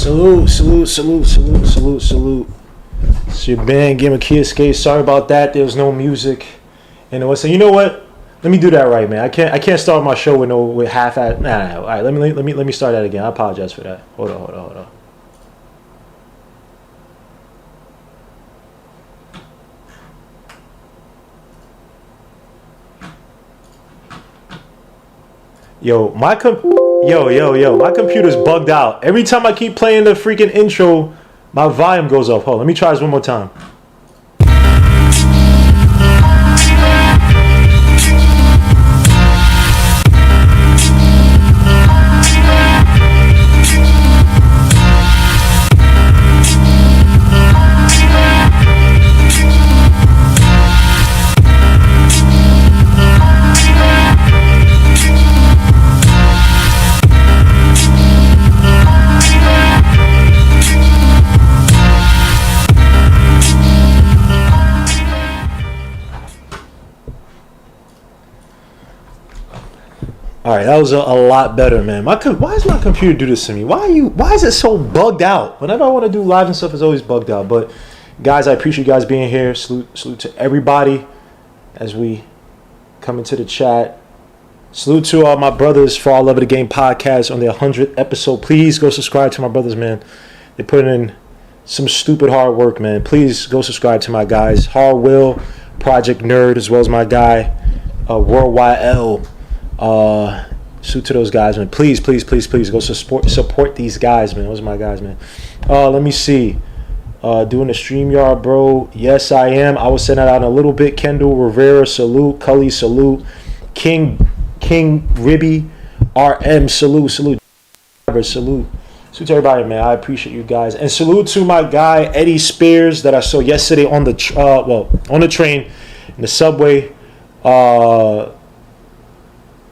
Salute. It's your band, Game of Key Escape. Sorry about that. There was no music. And I said, you know what? Let me do that right, man. I can't start my show with half-ass. Nah. All right, let me start that again. I apologize for that. Hold on. My computer's bugged out. Every time I keep playing the freaking intro, my volume goes off. Hold on, let me try this one more time. All right, that was a lot better, man. Why does my computer do this to me? Why is it so bugged out? Whenever I want to do live and stuff, it's always bugged out. But guys, I appreciate you guys being here. Salute to everybody as we come into the chat. Salute to all my brothers for All Love of the Game podcast on their 100th episode. Please go subscribe to my brothers, man. They put in some stupid hard work, man. Please go subscribe to my guys. Hard Will, Project Nerd, as well as my guy, Worldwide L. Salute to those guys, man. Please go support these guys, man. Those are my guys, man. Let me see. Doing the StreamYard, bro. Yes, I am. I will send that out in a little bit. Kendall Rivera, salute. Cully, salute. King Ribby, RM, salute. Salute to everybody, man. I appreciate you guys, and salute to my guy Eddie Spears that I saw yesterday on the train, in the subway.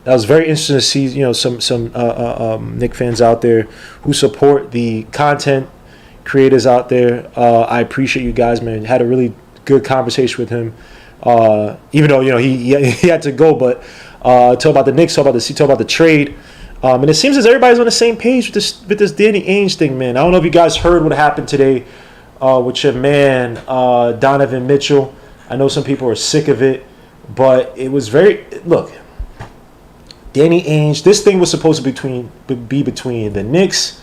That was very interesting to see, some Knick fans out there who support the content creators out there. I appreciate you guys, man. Had a really good conversation with him, even though he had to go. But talk about the Knicks, talk about the trade, and it seems as everybody's on the same page with this Danny Ainge thing, man. I don't know if you guys heard what happened today with your man Donovan Mitchell. I know some people are sick of it, but it was look. Danny Ainge, this thing was supposed to be between the Knicks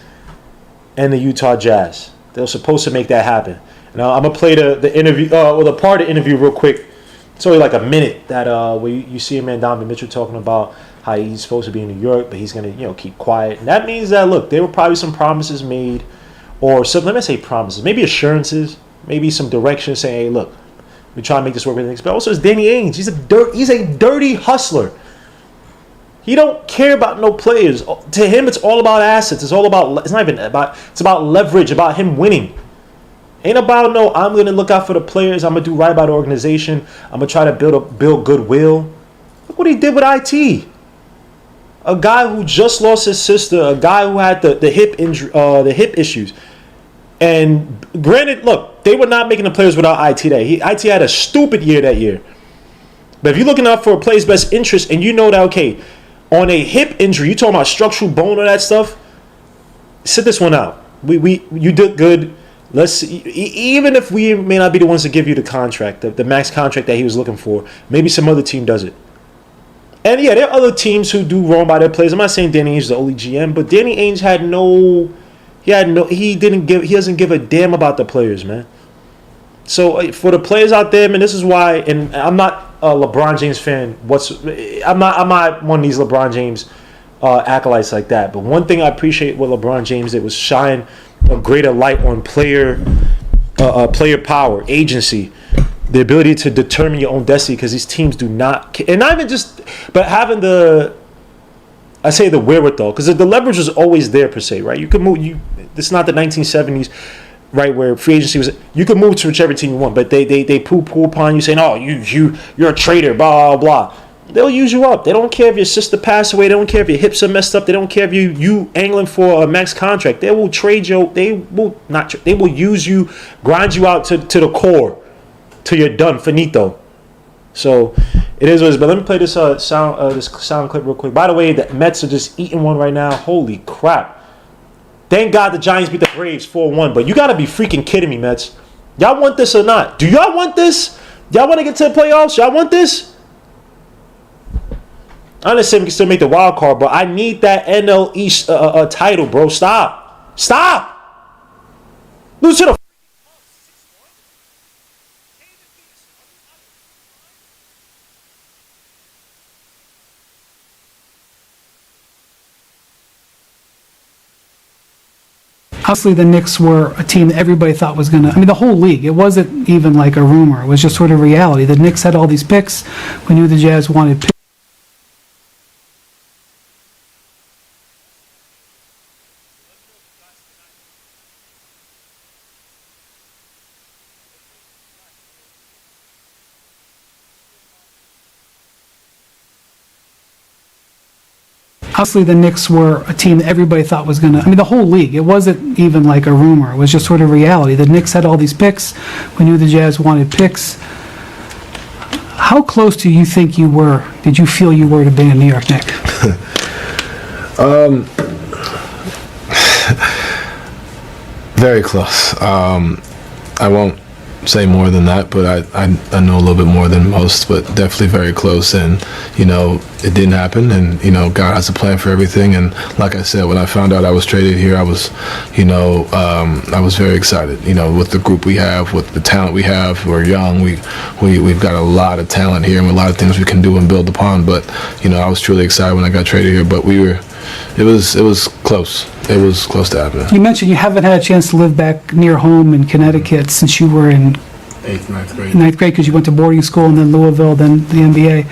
and the Utah Jazz. They were supposed to make that happen. Now, I'm going to play the interview, the part of the interview real quick. It's only like a minute that where you see a man, Donovan Mitchell, talking about how he's supposed to be in New York, but he's going to keep quiet. And that means that, look, there were probably some promises made, or some, let me say promises, maybe assurances, maybe some direction saying, hey, look, we're trying to make this work with the Knicks. But also, it's Danny Ainge. He's a dirty hustler. He don't care about no players. To him, it's all about assets. It's about leverage, about him winning. Ain't about I'm going to look out for the players. I'm going to do right by the organization. I'm going to try to build goodwill. Look what he did with IT. A guy who just lost his sister, a guy who had the hip injury, the hip issues. And granted, look, they were not making the players without IT IT had a stupid year that year. But if you're looking out for a player's best interest and you know that, okay, on a hip injury, you talking about structural bone or that stuff, sit this one out. You did good. Let's see, even if we may not be the ones to give you the contract, the max contract that he was looking for, maybe some other team does it. And yeah, there are other teams who do wrong by their players. I'm not saying Danny Ainge is the only GM, but Danny Ainge he doesn't give a damn about the players, man. So for the players out there, man, this is why, and I'm not a LeBron James fan. I'm not one of these LeBron James acolytes like that. But one thing I appreciate what LeBron James did was shine a greater light on player power, agency, the ability to determine your own destiny, because these teams do not, and not even just, but having the wherewithal, because the leverage was always there per se, right? You could move. This is not the 1970s. Right, where free agency was, you could move to whichever team you want, but they poo upon you saying, "Oh, you're a traitor," blah blah blah. They'll use you up. They don't care if your sister passed away. They don't care if your hips are messed up. They don't care if you angling for a max contract. They will trade you. They will use you, grind you out to the core, till you're done, finito. So it is what it is. But let me play this sound clip real quick. By the way, the Mets are just eating one right now. Holy crap! Thank God the Giants beat the Braves 4-1. But you got to be freaking kidding me, Mets. Y'all want this or not? Do y'all want this? Y'all want to get to the playoffs? Y'all want this? I understand we can still make the wild card, but I need that NL East title, bro. Stop. Lose to the. Obviously, the Knicks were a team that everybody thought was going to, I mean, the whole league. It wasn't even like a rumor. It was just sort of reality. The Knicks had all these picks. We knew the Jazz wanted picks. Obviously, the Knicks were a team that everybody thought was going to, I mean, the whole league. It wasn't even like a rumor. It was just sort of reality. The Knicks had all these picks. We knew the Jazz wanted picks. How close do you think you were, did you feel you were to being a New York Knick? Very close. I won't say more than that, but I know a little bit more than most, but definitely very close. And, you know, it didn't happen, and, you know, God has a plan for everything. And like I said, when I found out I was traded here, I was, you know, I was very excited, you know, with the group we have, with the talent we have. We're young. We've got a lot of talent here and a lot of things we can do and build upon. But, you know, I was truly excited when I got traded here, but it was close. It was close to happening. You mentioned you haven't had a chance to live back near home in Connecticut since you were in Ninth grade. Ninth grade, because you went to boarding school and then Louisville, then the NBA.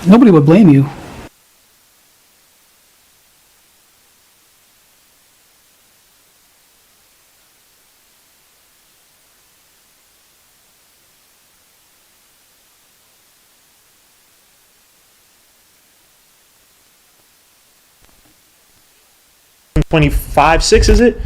Nobody would blame you. $25.6, is it?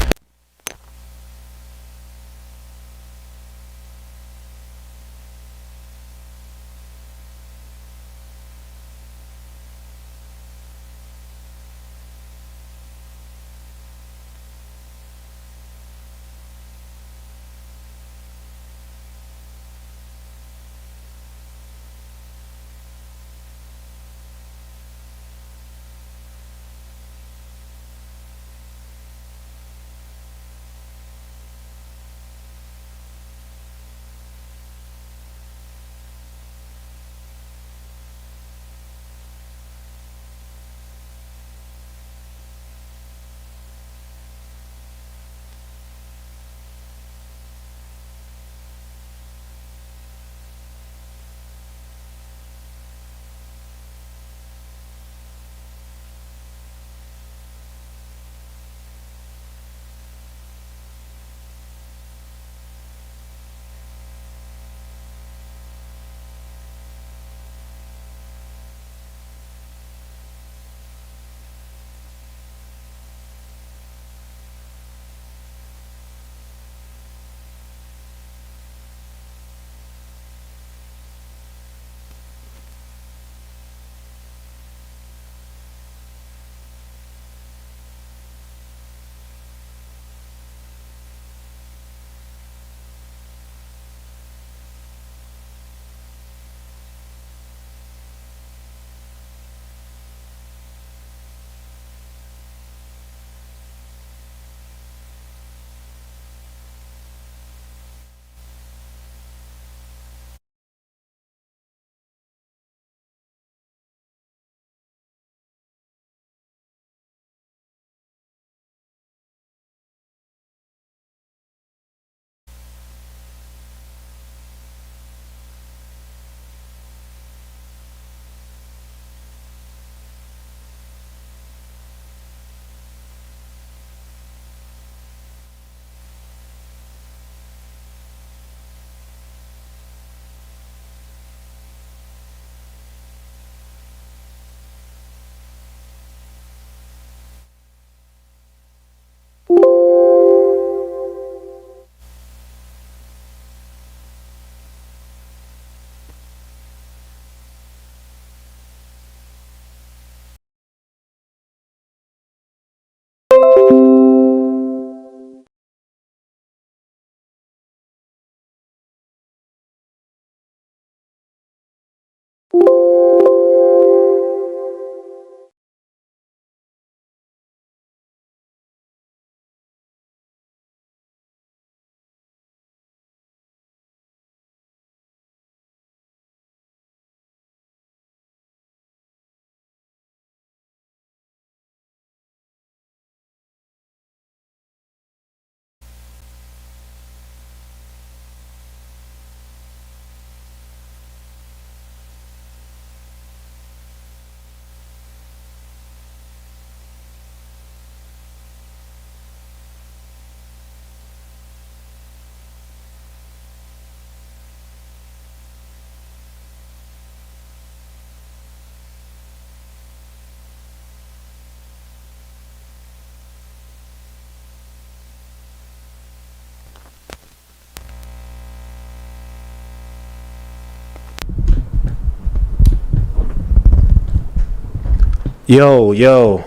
Yo.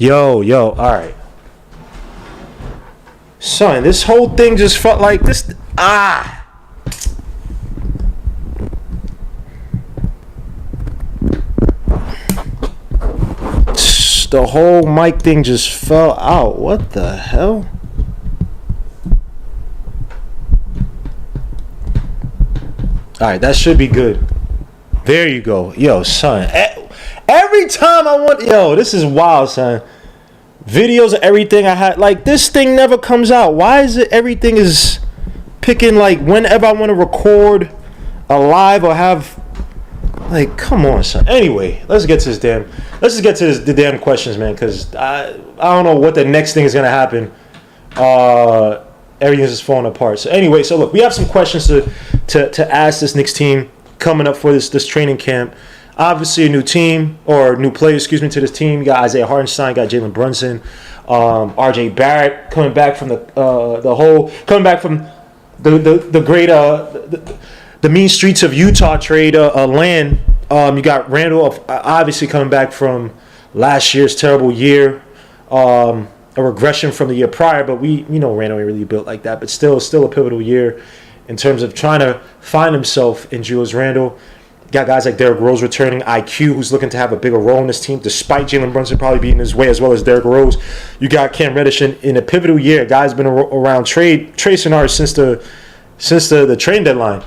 All right. Son, this whole thing just felt like this. The whole mic thing just fell out. What the hell? All right, that should be good. There you go. Yo, son. Every time I want... Yo, this is wild, son. Videos of everything I had. Like, this thing never comes out. Why is it everything is picking, like, whenever I want to record a live or have... Like, come on, son. Anyway, let's just get to the damn questions, man, because I don't know what the next thing is going to happen. Everything's just falling apart. So anyway, so look, we have some questions to ask this Knicks team coming up for this training camp. Obviously, a new team, or new players, to this team. You got Isaiah Hartenstein, got Jalen Brunson, R.J. Barrett coming back from the great the mean streets of Utah trade land. You got Randle, obviously coming back from last year's terrible year, a regression from the year prior. But Randle ain't really built like that. But still a pivotal year in terms of trying to find himself in Julius Randle. Got guys like Derrick Rose returning, IQ, who's looking to have a bigger role in this team, despite Jalen Brunson probably being in his way, as well as Derrick Rose. You got Cam Reddish in a pivotal year. Guys been around trade scenarios since the trade deadline.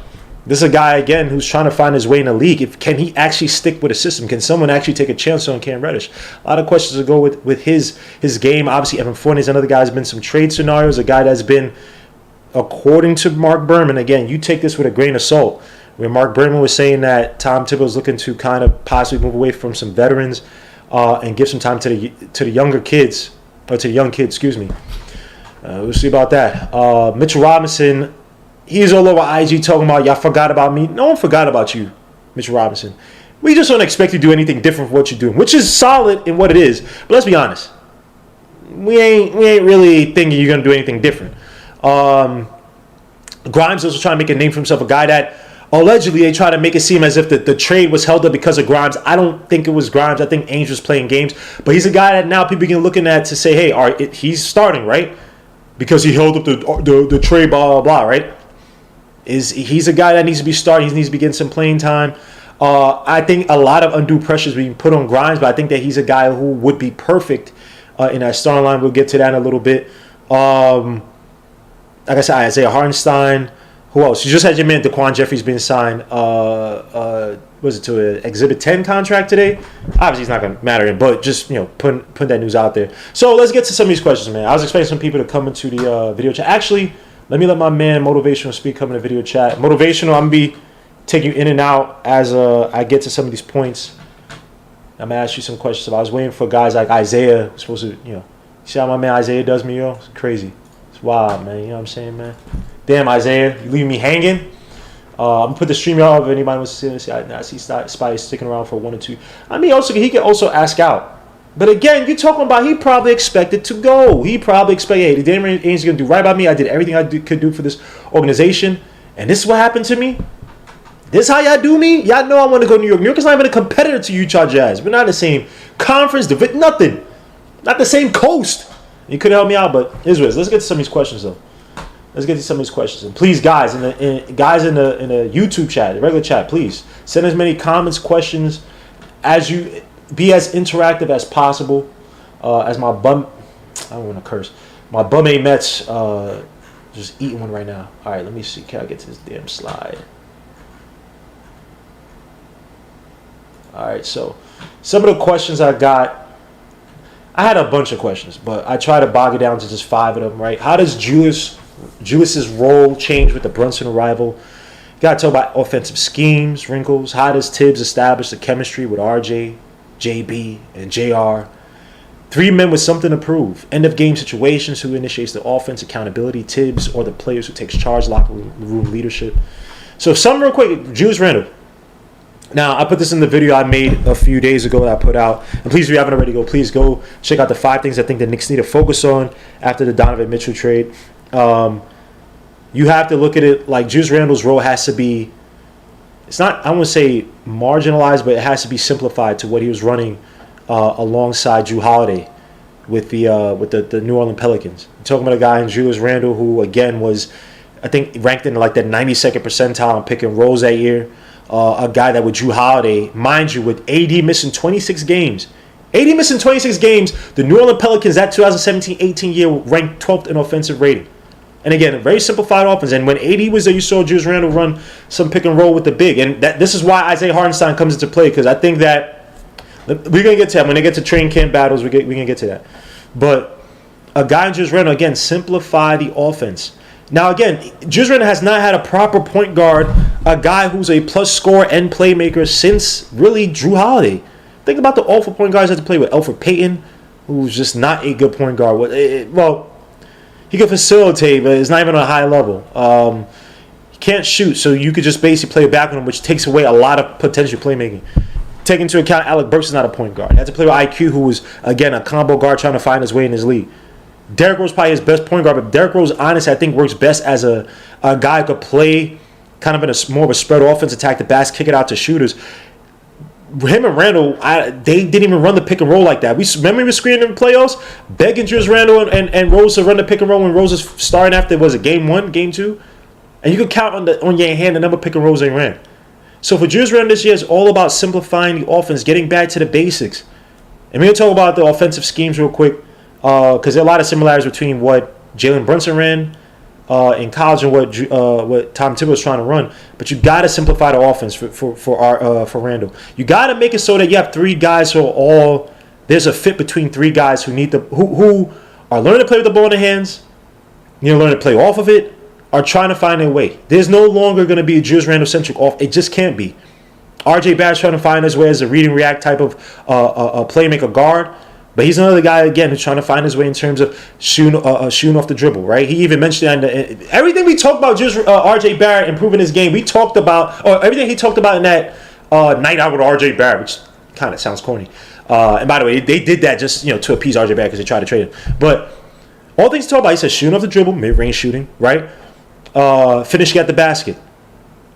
This is a guy, again, who's trying to find his way in the league. Can he actually stick with a system? Can someone actually take a chance on Cam Reddish? A lot of questions to go with his game. Obviously, Evan Fournier is another guy who's been some trade scenarios, a guy that's been, according to Mark Berman, again, you take this with a grain of salt, where Mark Berman was saying that Tom Thibodeau is looking to kind of possibly move away from some veterans and give some time to the young kids, excuse me. We'll see about that. Mitchell Robinson, he's all over IG talking about, y'all forgot about me. No one forgot about you, Mitchell Robinson. We just don't expect you to do anything different from what you're doing, which is solid in what it is. But let's be honest. We ain't really thinking you're going to do anything different. Grimes also trying to make a name for himself, a guy that allegedly they try to make it seem as if the trade was held up because of Grimes. I don't think it was Grimes. I think Ainge was playing games. But he's a guy that now people are looking at to say, hey, all right, he's starting, right? Because he held up the trade, blah, blah, blah, right? He's a guy that needs to be starting. He needs to be getting some playing time. I think a lot of undue pressure is being put on Grimes, but I think that he's a guy who would be perfect in that starting line. We'll get to that in a little bit. Like I said, Isaiah Hartenstein. Who else? You just had your man Daquan Jeffries being signed. Was it to an Exhibit 10 contract today? Obviously, it's not going to matter, but just putting that news out there. So let's get to some of these questions, man. I was expecting some people to come into the video chat. Actually, let me let my man Motivational Speak come in the video chat. Motivational, I'm going to be taking you in and out as I get to some of these points. I'm going to ask you some questions. I was waiting for guys like Isaiah. Who's supposed to, you see how my man Isaiah does me, yo? It's crazy. It's wild, man. You know what I'm saying, man? Damn, Isaiah, you leave me hanging. I'm going to put the stream out if anybody wants to see. I see Spy sticking around for 1 or 2. I mean, he can also ask out. But again, you're talking about he probably expected to go. He probably expected, hey, Damian Ainge is going to do right by me. I did everything I could do for this organization. And this is what happened to me. This how y'all do me? Y'all know I want to go to New York. New York is not even a competitor to Utah Jazz. We're not in the same conference, nothing. Not the same coast. You could help me out, but let's get to some of these questions, though. Let's get to some of these questions. And please, guys, in the YouTube chat, the regular chat, please send as many comments, questions as you be as interactive as possible. As my bum, I don't want to curse. My bum A Mets just eating one right now. All right, let me see. Can I get to this damn slide? All right, so some of the questions I got. I had a bunch of questions, but I try to bog it down to just 5 of them. Right? How does Julius's role change with the Brunson arrival? You got to talk about offensive schemes, wrinkles. How does Tibbs establish the chemistry with RJ, JB, and JR? 3 men with something to prove. End of game situations. Who initiates the offense? Accountability. Tibbs or the players who takes charge? Locker room leadership. So some real quick. Julius Randle. Now, I put this in the video I made a few days ago that I put out. And please, if you haven't already, please go check out the 5 things I think the Knicks need to focus on after the Donovan Mitchell trade. You have to look at it like Julius Randle's role has to be it's not, I wouldn't say marginalized, but it has to be simplified to what he was running alongside Drew Holiday with the New Orleans Pelicans. I'm talking about a guy in Julius Randle who, again, was, I think, ranked in like that 92nd percentile in pick and rolls that year. A guy that with Drew Holiday, mind you, with AD missing 26 games. AD missing 26 games, the New Orleans Pelicans that 2017-18 year ranked 12th in offensive rating. And again, a very simplified offense. And when AD was there, you saw Julius Randle run some pick and roll with the big. And this is why Isaiah Hartenstein comes into play, because I think that we're going to get to that. When they get to training camp battles, we're going to get to that. But a guy in Julius Randle, again, simplify the offense. Now, again, Julius Randle has not had a proper point guard, a guy who's a plus scorer and playmaker since really Drew Holiday. Think about the awful point guards that had to play with. Elfrid Payton, who's just not a good point guard. Well, he can facilitate, but it's not even on a high level. He can't shoot, so you could just basically play back on him, which takes away a lot of potential playmaking. Take into account Alec Burks is not a point guard. He had to play with IQ, who was, again, a combo guard trying to find his way in his league. Derrick Rose probably his best point guard, but Derrick Rose, honestly, I think works best as a guy who could play kind of in a more of a spread offense, attack the basket, kick it out to shooters. Him and Randle, they didn't even run the pick and roll like that. Remember we were screening in the playoffs, begging Julius Randle and Rose to run the pick and roll when Rose was starting after, was it game 1, game 2? And you could count on your hand the number of pick and rolls they ran. So for Julius Randle this year, it's all about simplifying the offense, getting back to the basics. And we're going to talk about the offensive schemes real quick, because there are a lot of similarities between what Jalen Brunson ran in college and what Tom Thibodeau's trying to run. But you got to simplify the offense for Randle. You got to make it so that you have 3 guys who are all, there's a fit between 3 guys who need who are learning to play with the ball in their hands, learn to play off of it, are trying to find their way. There's no longer going to be a Julius Randle-centric off. It just can't be. RJ Barrett's trying to find his way as a read and react type of a playmaker guard. But he's another guy, again, who's trying to find his way in terms of shooting off the dribble, right? He even mentioned that everything we talked about, just RJ Barrett improving his game, we talked about, or everything he talked about in that night out with RJ Barrett, which kind of sounds corny. And by the way, they did that just, to appease RJ Barrett because they tried to trade him. But all things he talked about, he said shooting off the dribble, mid-range shooting, right? Finishing at the basket.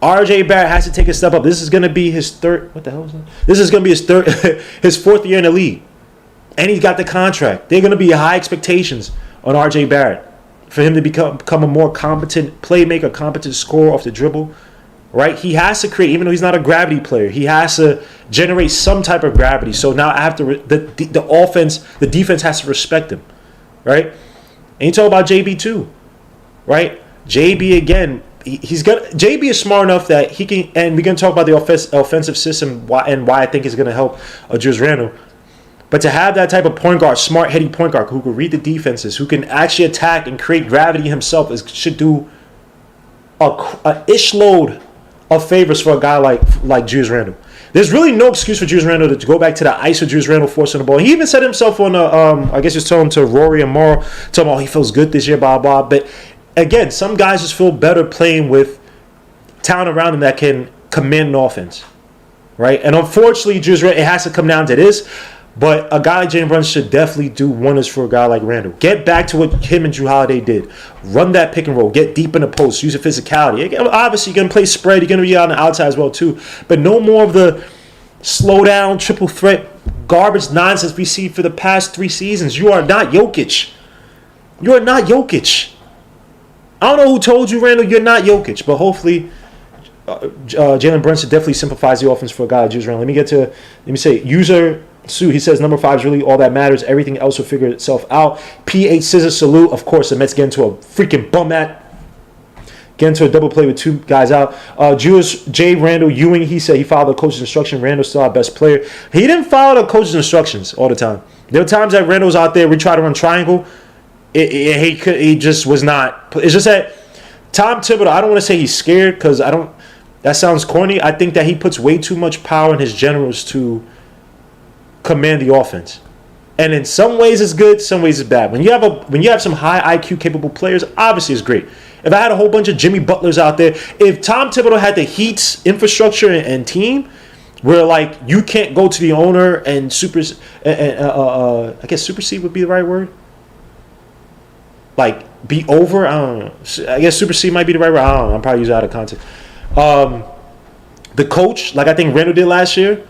RJ Barrett has to take a step up. This is going to be his third, what the hell is that? This is going to be his 4th year in the league. And he's got the contract. There are going to be high expectations on RJ Barrett for him to become a more competent playmaker, competent scorer off the dribble, right? He has to create, even though he's not a gravity player, he has to generate some type of gravity. So now I have to the offense, the defense has to respect him, right? And you talk about JB too, right? JB again, JB is smart enough that he can, and we're going to talk about the offensive system and why I think it's going to help Julius Randle. But to have that type of point guard, smart, heady point guard who can read the defenses, who can actually attack and create gravity himself, should do a ish load of favors for a guy like Julius Randle. There's really no excuse for Julius Randle to go back to the ice with Julius Randle forcing the ball. He even said himself on I guess he was telling to Rory and Morrow, talking about he feels good this year, blah, blah. But again, some guys just feel better playing with talent around them that can command an offense, right? And unfortunately, Julius Randle, it has to come down to this. But a guy like Jalen Brunson should definitely do wonders for a guy like Randle. Get back to what him and Drew Holiday did. Run that pick and roll. Get deep in the post. Use your physicality. Again, obviously, you're going to play spread. You're going to be on the outside as well, too. But no more of the slow down, triple threat, garbage nonsense we see for the past 3 seasons. You are not Jokic. You are not Jokic. I don't know who told you, Randle, you're not Jokic. But hopefully, Jalen Brunson definitely simplifies the offense for a guy like Julius Randle. Let me say, user Sue, he says number 5 is really all that matters. Everything else will figure itself out. PH Scissor salute. Of course, the Mets get into a freaking bum at. Get into a double play with 2 guys out. Julius J. Randle Ewing, he said he followed the coach's instruction. Randle's still our best player. He didn't follow the coach's instructions all the time. There were times that Randle was out there. We tried to run triangle. He just was not. It's just that Tom Thibodeau, I don't want to say he's scared because that sounds corny. I think that he puts way too much power in his generals to command the offense, and in some ways it's good, some ways it's bad. When you have some high IQ capable players, obviously it's great. If I had a whole bunch of Jimmy Butlers out there, if Tom Thibodeau had the Heat's infrastructure and team, where like you can't go to the owner and I guess supersede would be the right word. Like be over, I don't know. I guess supersede might be the right word. I don't know. I'm probably using it out of context. the coach, like I think Randle did last year,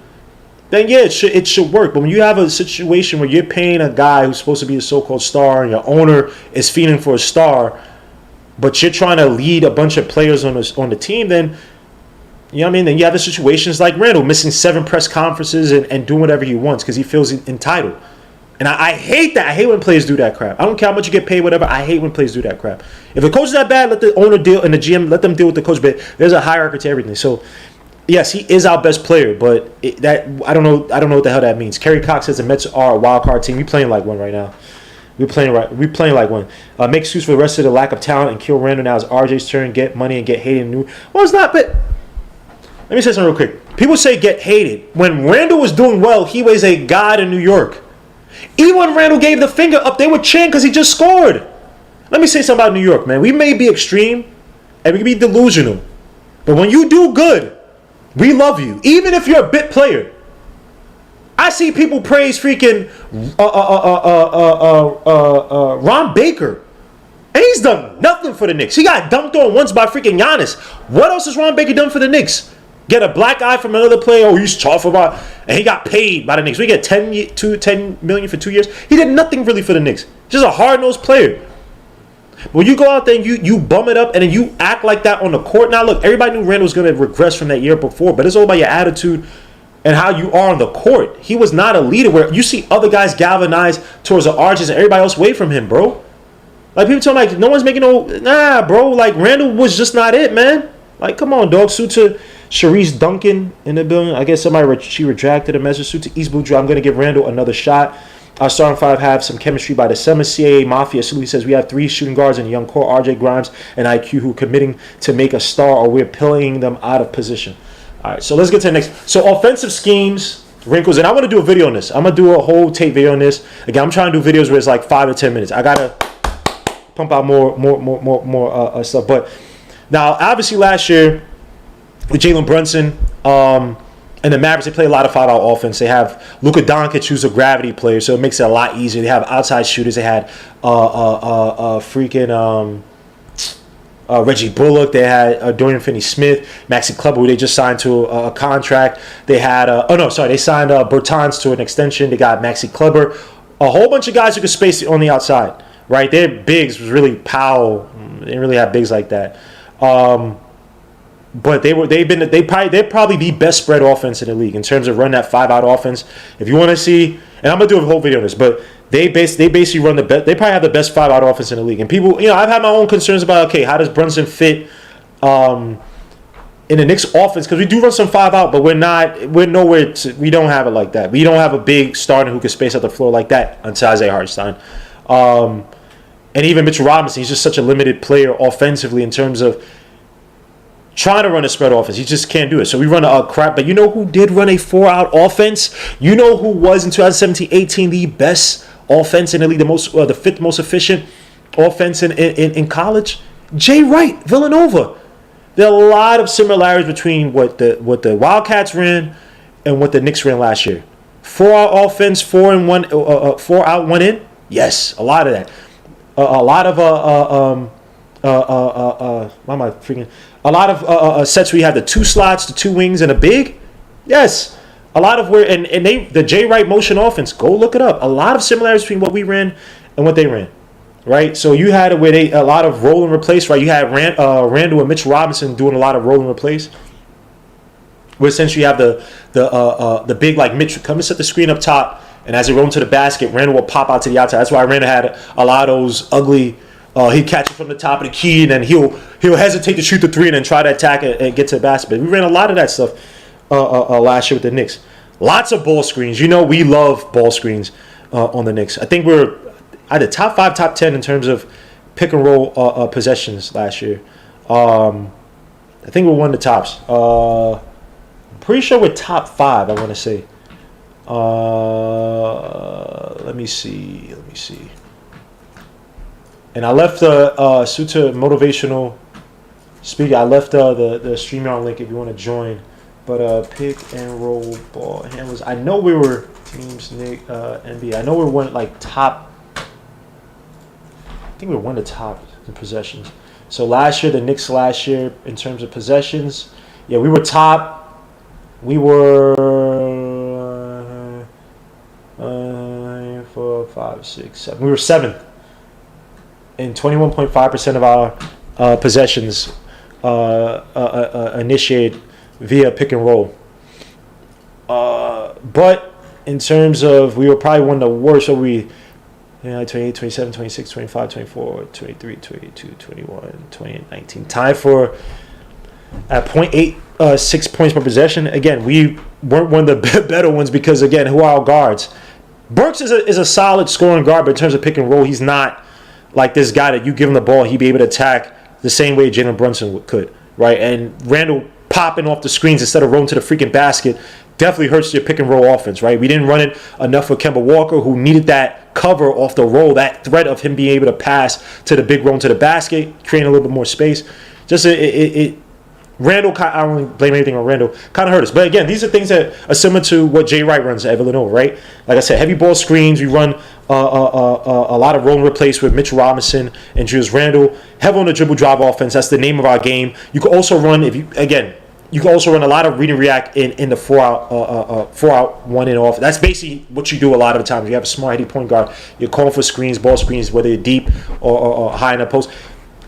then yeah, it should work. But when you have a situation where you're paying a guy who's supposed to be a so-called star and your owner is feeding for a star, but you're trying to lead a bunch of players on the team, then you know what I mean? Then you have the situations like Randle missing 7 press conferences and doing whatever he wants because he feels entitled. And I hate that. I hate when players do that crap. I don't care how much you get paid, whatever. I hate when players do that crap. If the coach is that bad, let the owner deal and the GM, let them deal with the coach. But there's a hierarchy to everything. So, yes, he is our best player, but I don't know what the hell that means. Kerry Cox says the Mets are a wild card team. We playing like one right now. We're playing like one. Make excuse for the rest of the lack of talent and kill Randle. Now it's RJ's turn. Get money and get hated. Well, it's not, but let me say something real quick. People say get hated. When Randle was doing well, he was a god in New York. Even when Randle gave the finger up, they were cheering because he just scored. Let me say something about New York, man. We may be extreme and we can be delusional, but when you do good, we love you. Even if you're a bit player. I see people praise freaking Ron Baker. And he's done nothing for the Knicks. He got dunked on once by freaking Giannis. What else has Ron Baker done for the Knicks? Get a black eye from another player. Oh, he's tough about, and he got paid by the Knicks. We get $10 million for 2 years. He did nothing really for the Knicks. Just a hard-nosed player. When you go out there and you bum it up and then you act like that on the court. Now, look, everybody knew Randle was going to regress from that year before, but it's all about your attitude and how you are on the court. He was not a leader where you see other guys galvanize towards the arches and everybody else away from him, bro. Like, people tell me, like, no one's making nah, bro. Like, Randle was just not it, man. Like, come on, dog. Suit to Sharice Duncan in the building. I guess she retracted a message. Suit to East Blue Drew. I'm going to give Randle another shot. Our starting five have some chemistry by the summer. CAA Mafia Salute says we have 3 shooting guards in the young core, RJ Grimes and IQ, who are committing to make a star or we're pulling them out of position. All right, so let's get to the next. So offensive schemes, wrinkles, and I want to do a video on this. I'm going to do a whole tape video on this. Again, I'm trying to do videos where it's like 5 to 10 minutes. I got to pump out more stuff. But now, obviously last year with Jalen Brunson, and the Mavericks, they play a lot of 5-out offense. They have Luka Doncic, who's a gravity player, so it makes it a lot easier. They have outside shooters. They had Reggie Bullock. They had Dorian Finney-Smith, Maxi Kleber, who they just signed to a contract. They had they signed Bertans to an extension. They got Maxi Kleber, a whole bunch of guys who could space on the outside. Right, their bigs was really Powell. They didn't really have bigs like that. But they're probably the best spread offense in the league in terms of run that 5-out offense. If you want to see, and I'm gonna do a whole video on this, but they basically run the best. They probably have the best 5-out offense in the league. And people, I've had my own concerns about how does Brunson fit in the Knicks offense, because we do run some 5-out, but we're nowhere. We don't have it like that. We don't have a big starter who can space out the floor like that until Isaiah Hartenstein. And even Mitchell Robinson, he's just such a limited player offensively in terms of trying to run a spread offense. He just can't do it. So we run a crap. But you know who did run a 4-out offense? You know who was in 2017-18 the best offense in the league, the 5th most efficient offense in college? Jay Wright, Villanova. There are a lot of similarities between what the Wildcats ran and what the Knicks ran last year. 4-out offense, 4-out, 1 in. Yes, a lot of that. A lot of why am I freaking? A lot of sets where you have the 2 slots, the 2 wings, and a big. Yes, a lot of where the Jay Wright motion offense. Go look it up. A lot of similarities between what we ran and what they ran. Right, so you had it where a lot of roll and replace. Right, you had Randle and Mitchell Robinson doing a lot of roll and replace. Where essentially you have the big like Mitchell come and set the screen up top. And as he rolled to the basket, Randle will pop out to the outside. That's why Randle had a lot of those ugly. He'd catch it from the top of the key, and then he'll hesitate to shoot the 3 and then try to attack it and get to the basket. We ran a lot of that stuff last year with the Knicks. Lots of ball screens. We love ball screens on the Knicks. I think we're either top 5, top 10 in terms of pick and roll possessions last year. I think we're one of the tops. I'm pretty sure we're top 5. I want to say. Let me see. And I left Suta Motivational Speaker. I left the StreamYard link if you want to join. But pick and roll ball handlers. I know we were teams NBA. I know we're one top. I think we were one of the top in possessions. So last year, the Knicks in terms of possessions, yeah, we were top. we were 4, 5, 6, 7. We were 7th in 21.5% of our possessions initiated via pick and roll. But in terms of, we were probably one of the worst. So 28, 27, 26, 25, 24, 23, 22, 21, 28, 19. Tied for at 0.86 points per possession. Again, we weren't one of the better ones because, again, who are our guards? Burks is a solid scoring guard, but in terms of pick and roll, he's not like this guy that you give him the ball, he'd be able to attack the same way Jalen Brunson could, right? And Randle popping off the screens instead of rolling to the freaking basket definitely hurts your pick and roll offense, right? We didn't run it enough for Kemba Walker, who needed that cover off the roll, that threat of him being able to pass to the big roll to the basket, creating a little bit more space. Just Randle, I don't blame anything on Randle, kind of hurt us. But again, these are things that are similar to what Jay Wright runs at Villanova, right? Like I said, heavy ball screens. We run a lot of roll and replace with Mitchell Robinson and Julius Randle. Heavy on the dribble drive offense. That's the name of our game. You can also run, you can also run a lot of read and react in the 4-out, 1-in off. That's basically what you do a lot of the time. If you have a smart, heady point guard, you're calling for screens, ball screens, whether you're deep or high in the post.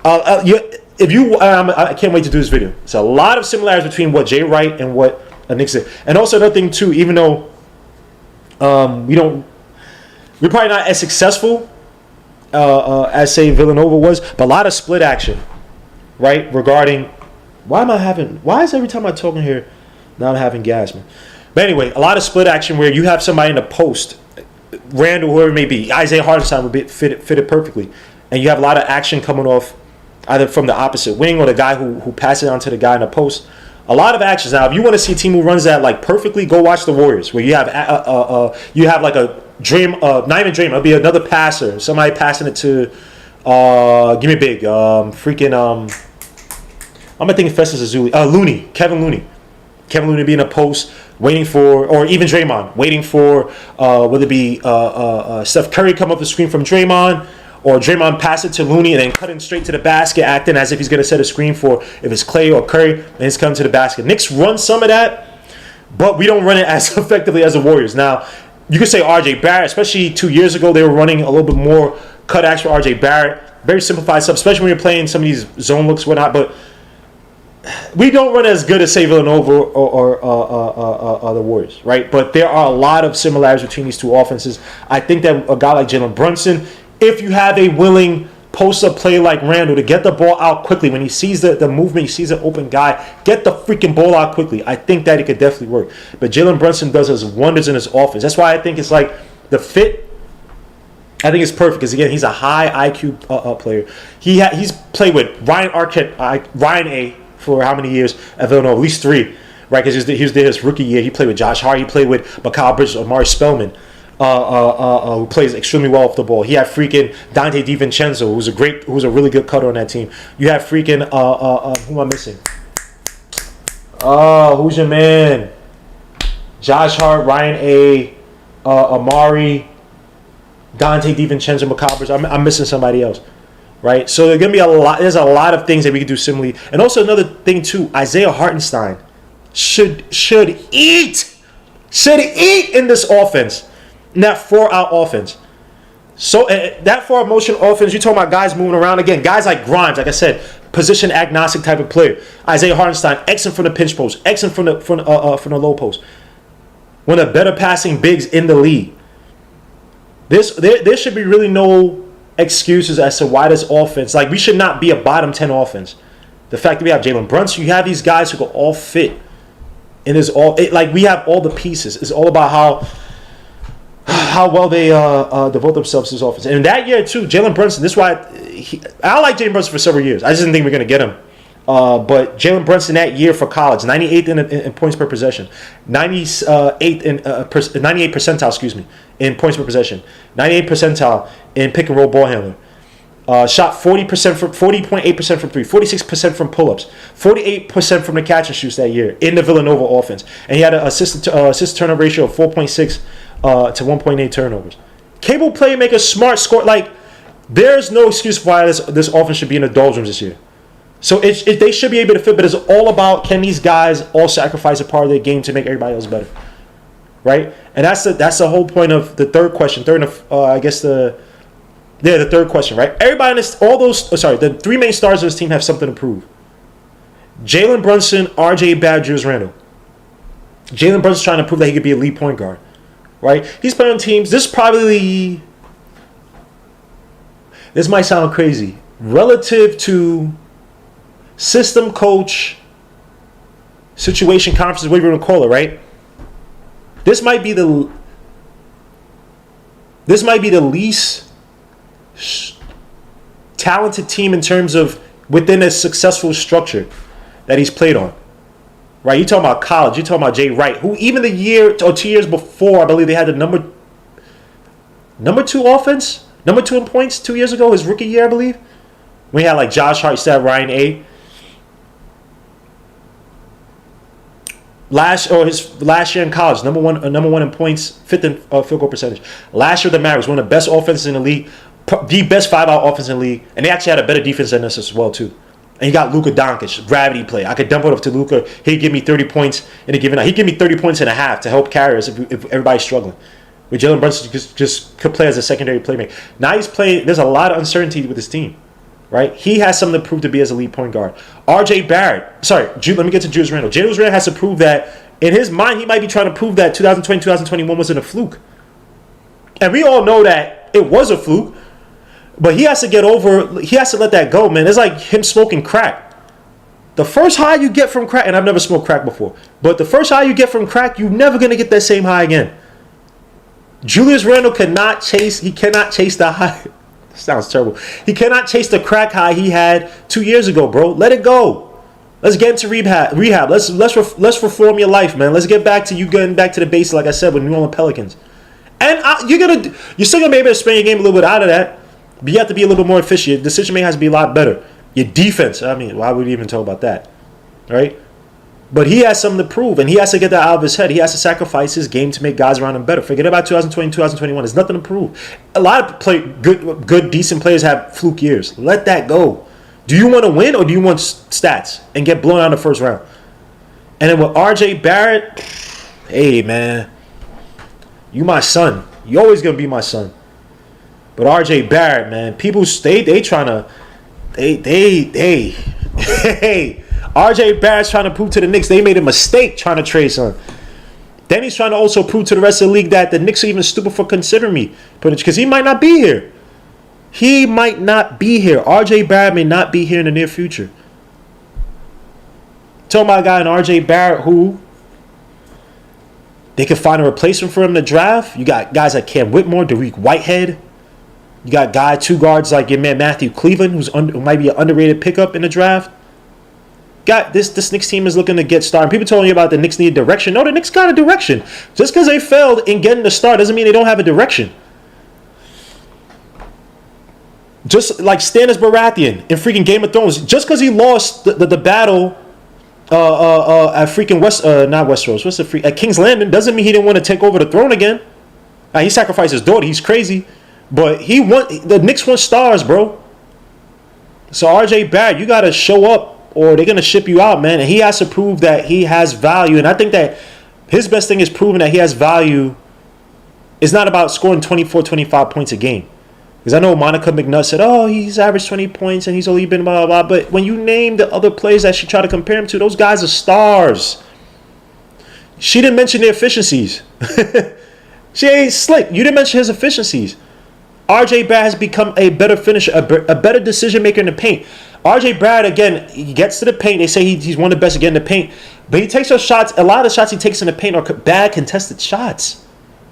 I can't wait to do this video. It's a lot of similarities between what Jay Wright and what Knicks did. And also another thing too, even though we're probably not as successful as say Villanova was, but a lot of split action, right? Regarding why is every time I talk in here now I'm having gas, man? But anyway, a lot of split action where you have somebody in the post, Randall, whoever it may be, Isaiah Hartenstein would be fit perfectly, and you have a lot of action coming off either from the opposite wing or the guy who passes it on to the guy in the post. A lot of actions. Now, if you want to see a team who runs that like perfectly, go watch the Warriors, where you have like a dream, not even dream. It'll be another passer, somebody passing it to, give me a big, I'm gonna think Festus Azuli, Kevin Looney being a post, waiting for, or even Draymond, waiting for whether it be Steph Curry come up the screen from Draymond, or Draymond pass it to Looney and then cutting straight to the basket, acting as if he's going to set a screen for if it's Clay or Curry, and he's coming to the basket. Knicks run some of that, but we don't run it as effectively as the Warriors. Now, you could say RJ Barrett, especially 2 years ago, they were running a little bit more cut action for RJ Barrett. Very simplified stuff, especially when you're playing some of these zone looks, whatnot, but we don't run as good as, say, Villanova or the Warriors, right? But there are a lot of similarities between these two offenses. I think that a guy like Jalen Brunson, if you have a willing post-up player like Randle to get the ball out quickly, when he sees the movement, he sees an open guy, get the freaking ball out quickly. I think that it could definitely work. But Jalen Brunson does his wonders in his offense. That's why I think it's like the fit, I think it's perfect because, again, he's a high IQ player. He's played with Ryan A. for how many years at Villanova? At least 3, right? Because he was there his rookie year. He played with Josh Hart. He played with Mikal Bridges, Omari Spellman, who plays extremely well off the ball. He had freaking Dante DiVincenzo, who's a really good cutter on that team. You have freaking who am I missing? Who's your man? Josh Hart, Ryan A, Amari, Dante DiVincenzo, Mikal Bridges. I'm missing somebody else. Right, so there's gonna be a lot. There's a lot of things that we can do similarly, and also another thing too. Isaiah Hartenstein should eat in this offense, in that 4-out offense. So that 4-out motion offense, you're talking about guys moving around again. Guys like Grimes, like I said, position agnostic type of player. Isaiah Hartenstein, excellent from the pinch post, excellent from the low post. One of the better passing bigs in the league. There should be really no excuses as to why this offense, like, we should not be a bottom 10 offense. The fact that we have Jalen Brunson, you have these guys who go all fit, and we have all the pieces. It's all about how well they devote themselves to this offense. And that year too, Jalen Brunson. This is why I like Jalen Brunson for several years. I just didn't think we were gonna get him. But Jalen Brunson that year for college, 98th in points per possession, 98th in 98th percentile, in points per possession, 98th percentile in pick and roll ball handler. Shot 40.8% from 3, 46% from pull-ups, 48% from the catch and shoots that year in the Villanova offense, and he had an assist turnover ratio of 4.6 to 1.8 turnovers. Cable playmaker, smart score. Like, there's no excuse why this offense should be in the doldrums this year. So they should be able to fit, but it's all about, can these guys all sacrifice a part of their game to make everybody else better, right? And that's the whole point of the third question. The third question, right? Everybody in this, the three main stars of this team have something to prove. Jalen Brunson, RJ Barrett, Julius Randle. Jalen Brunson's trying to prove that he could be a lead point guard, right? He's playing on teams. This might sound crazy relative to system coach situation conferences, whatever you want to call it, right? This might be the least talented team in terms of within a successful structure that he's played on, right? You talking about college, you talking about Jay Wright, who even the year or 2 years before, I believe they had the number two offense, number 2 in points 2 years ago, his rookie year, I believe. We had like Josh Hart, instead of Ryan A. His last year in college, number one in points, 5th in field goal percentage. Last year the Mavericks, one of the best offenses in the league, the best 5-out offense in the league, and they actually had a better defense than us as well too. And you got Luka Doncic, gravity play. I could dump it up to Luka. He'd give me 30 points in a given night. He'd give me 30 points and a half to help carry us if everybody's struggling. With Jalen Brunson just could play as a secondary playmaker. Now he's playing. There's a lot of uncertainty with his team, right? He has something to prove to be as a lead point guard. RJ Barrett. Let me get to Julius Randle. Julius Randle has to prove that, in his mind, he might be trying to prove that 2020, 2021 wasn't a fluke. And we all know that it was a fluke. But he has to let that go, man. It's like him smoking crack. The first high you get from crack, and I've never smoked crack before, but the first high you get from crack, you're never going to get that same high again. Julius Randle cannot chase the high. Sounds terrible. He cannot chase the crack high he had 2 years ago, bro. Let it go. Let's get into rehab. Let's reform your life, man. Let's get back to you getting back to the basics, like I said, with New Orleans Pelicans. And you're still going to be able to spend your game a little bit out of that. But you have to be a little bit more efficient. Your decision making has to be a lot better. Your defense, I mean, why would we even talk about that? Right? But he has something to prove, and he has to get that out of his head. He has to sacrifice his game to make guys around him better. Forget about 2020, 2021. There's nothing to prove. A lot of good, decent players have fluke years. Let that go. Do you want to win, or do you want stats and get blown out in the first round? And then with RJ Barrett, hey, man, you my son. You always going to be my son. But RJ Barrett, man, people RJ Barrett's trying to prove to the Knicks they made a mistake trying to trade son. Then he's trying to also prove to the rest of the league that the Knicks are even stupid for considering me, because he might not be here. He might not be here. RJ Barrett may not be here in the near future. Talking about a guy in RJ Barrett who they could find a replacement for him in the draft. You got guys like Cam Whitmore, Dariq Whitehead. You got two guards like your man Matthew Cleveland, who might be an underrated pickup in the draft. This Knicks team is looking to get started. People telling you about the Knicks need direction. No, the Knicks got a direction. Just because they failed in getting the start doesn't mean they don't have a direction. Just like Stannis Baratheon in freaking Game of Thrones, just because he lost the battle at freaking not Westeros, at King's Landing, doesn't mean he didn't want to take over the throne again. He sacrificed his daughter. He's crazy. But the Knicks want stars, bro. So RJ Barrett, you got to show up or they're going to ship you out, man. And he has to prove that he has value. And I think that his best thing is proving that he has value. It's not about scoring 24, 25 points a game. Because I know Monica McNutt said, oh, he's averaged 20 points and he's only been blah, blah, blah. But when you name the other players that she tried to compare him to, those guys are stars. She didn't mention their efficiencies. She ain't slick. You didn't mention his efficiencies. RJ Barrett has become a better finisher, a better decision maker in the paint. RJ Barrett, again, he gets to the paint. They say he's one of the best to get in the paint. But he takes those shots. A lot of the shots he takes in the paint are bad contested shots.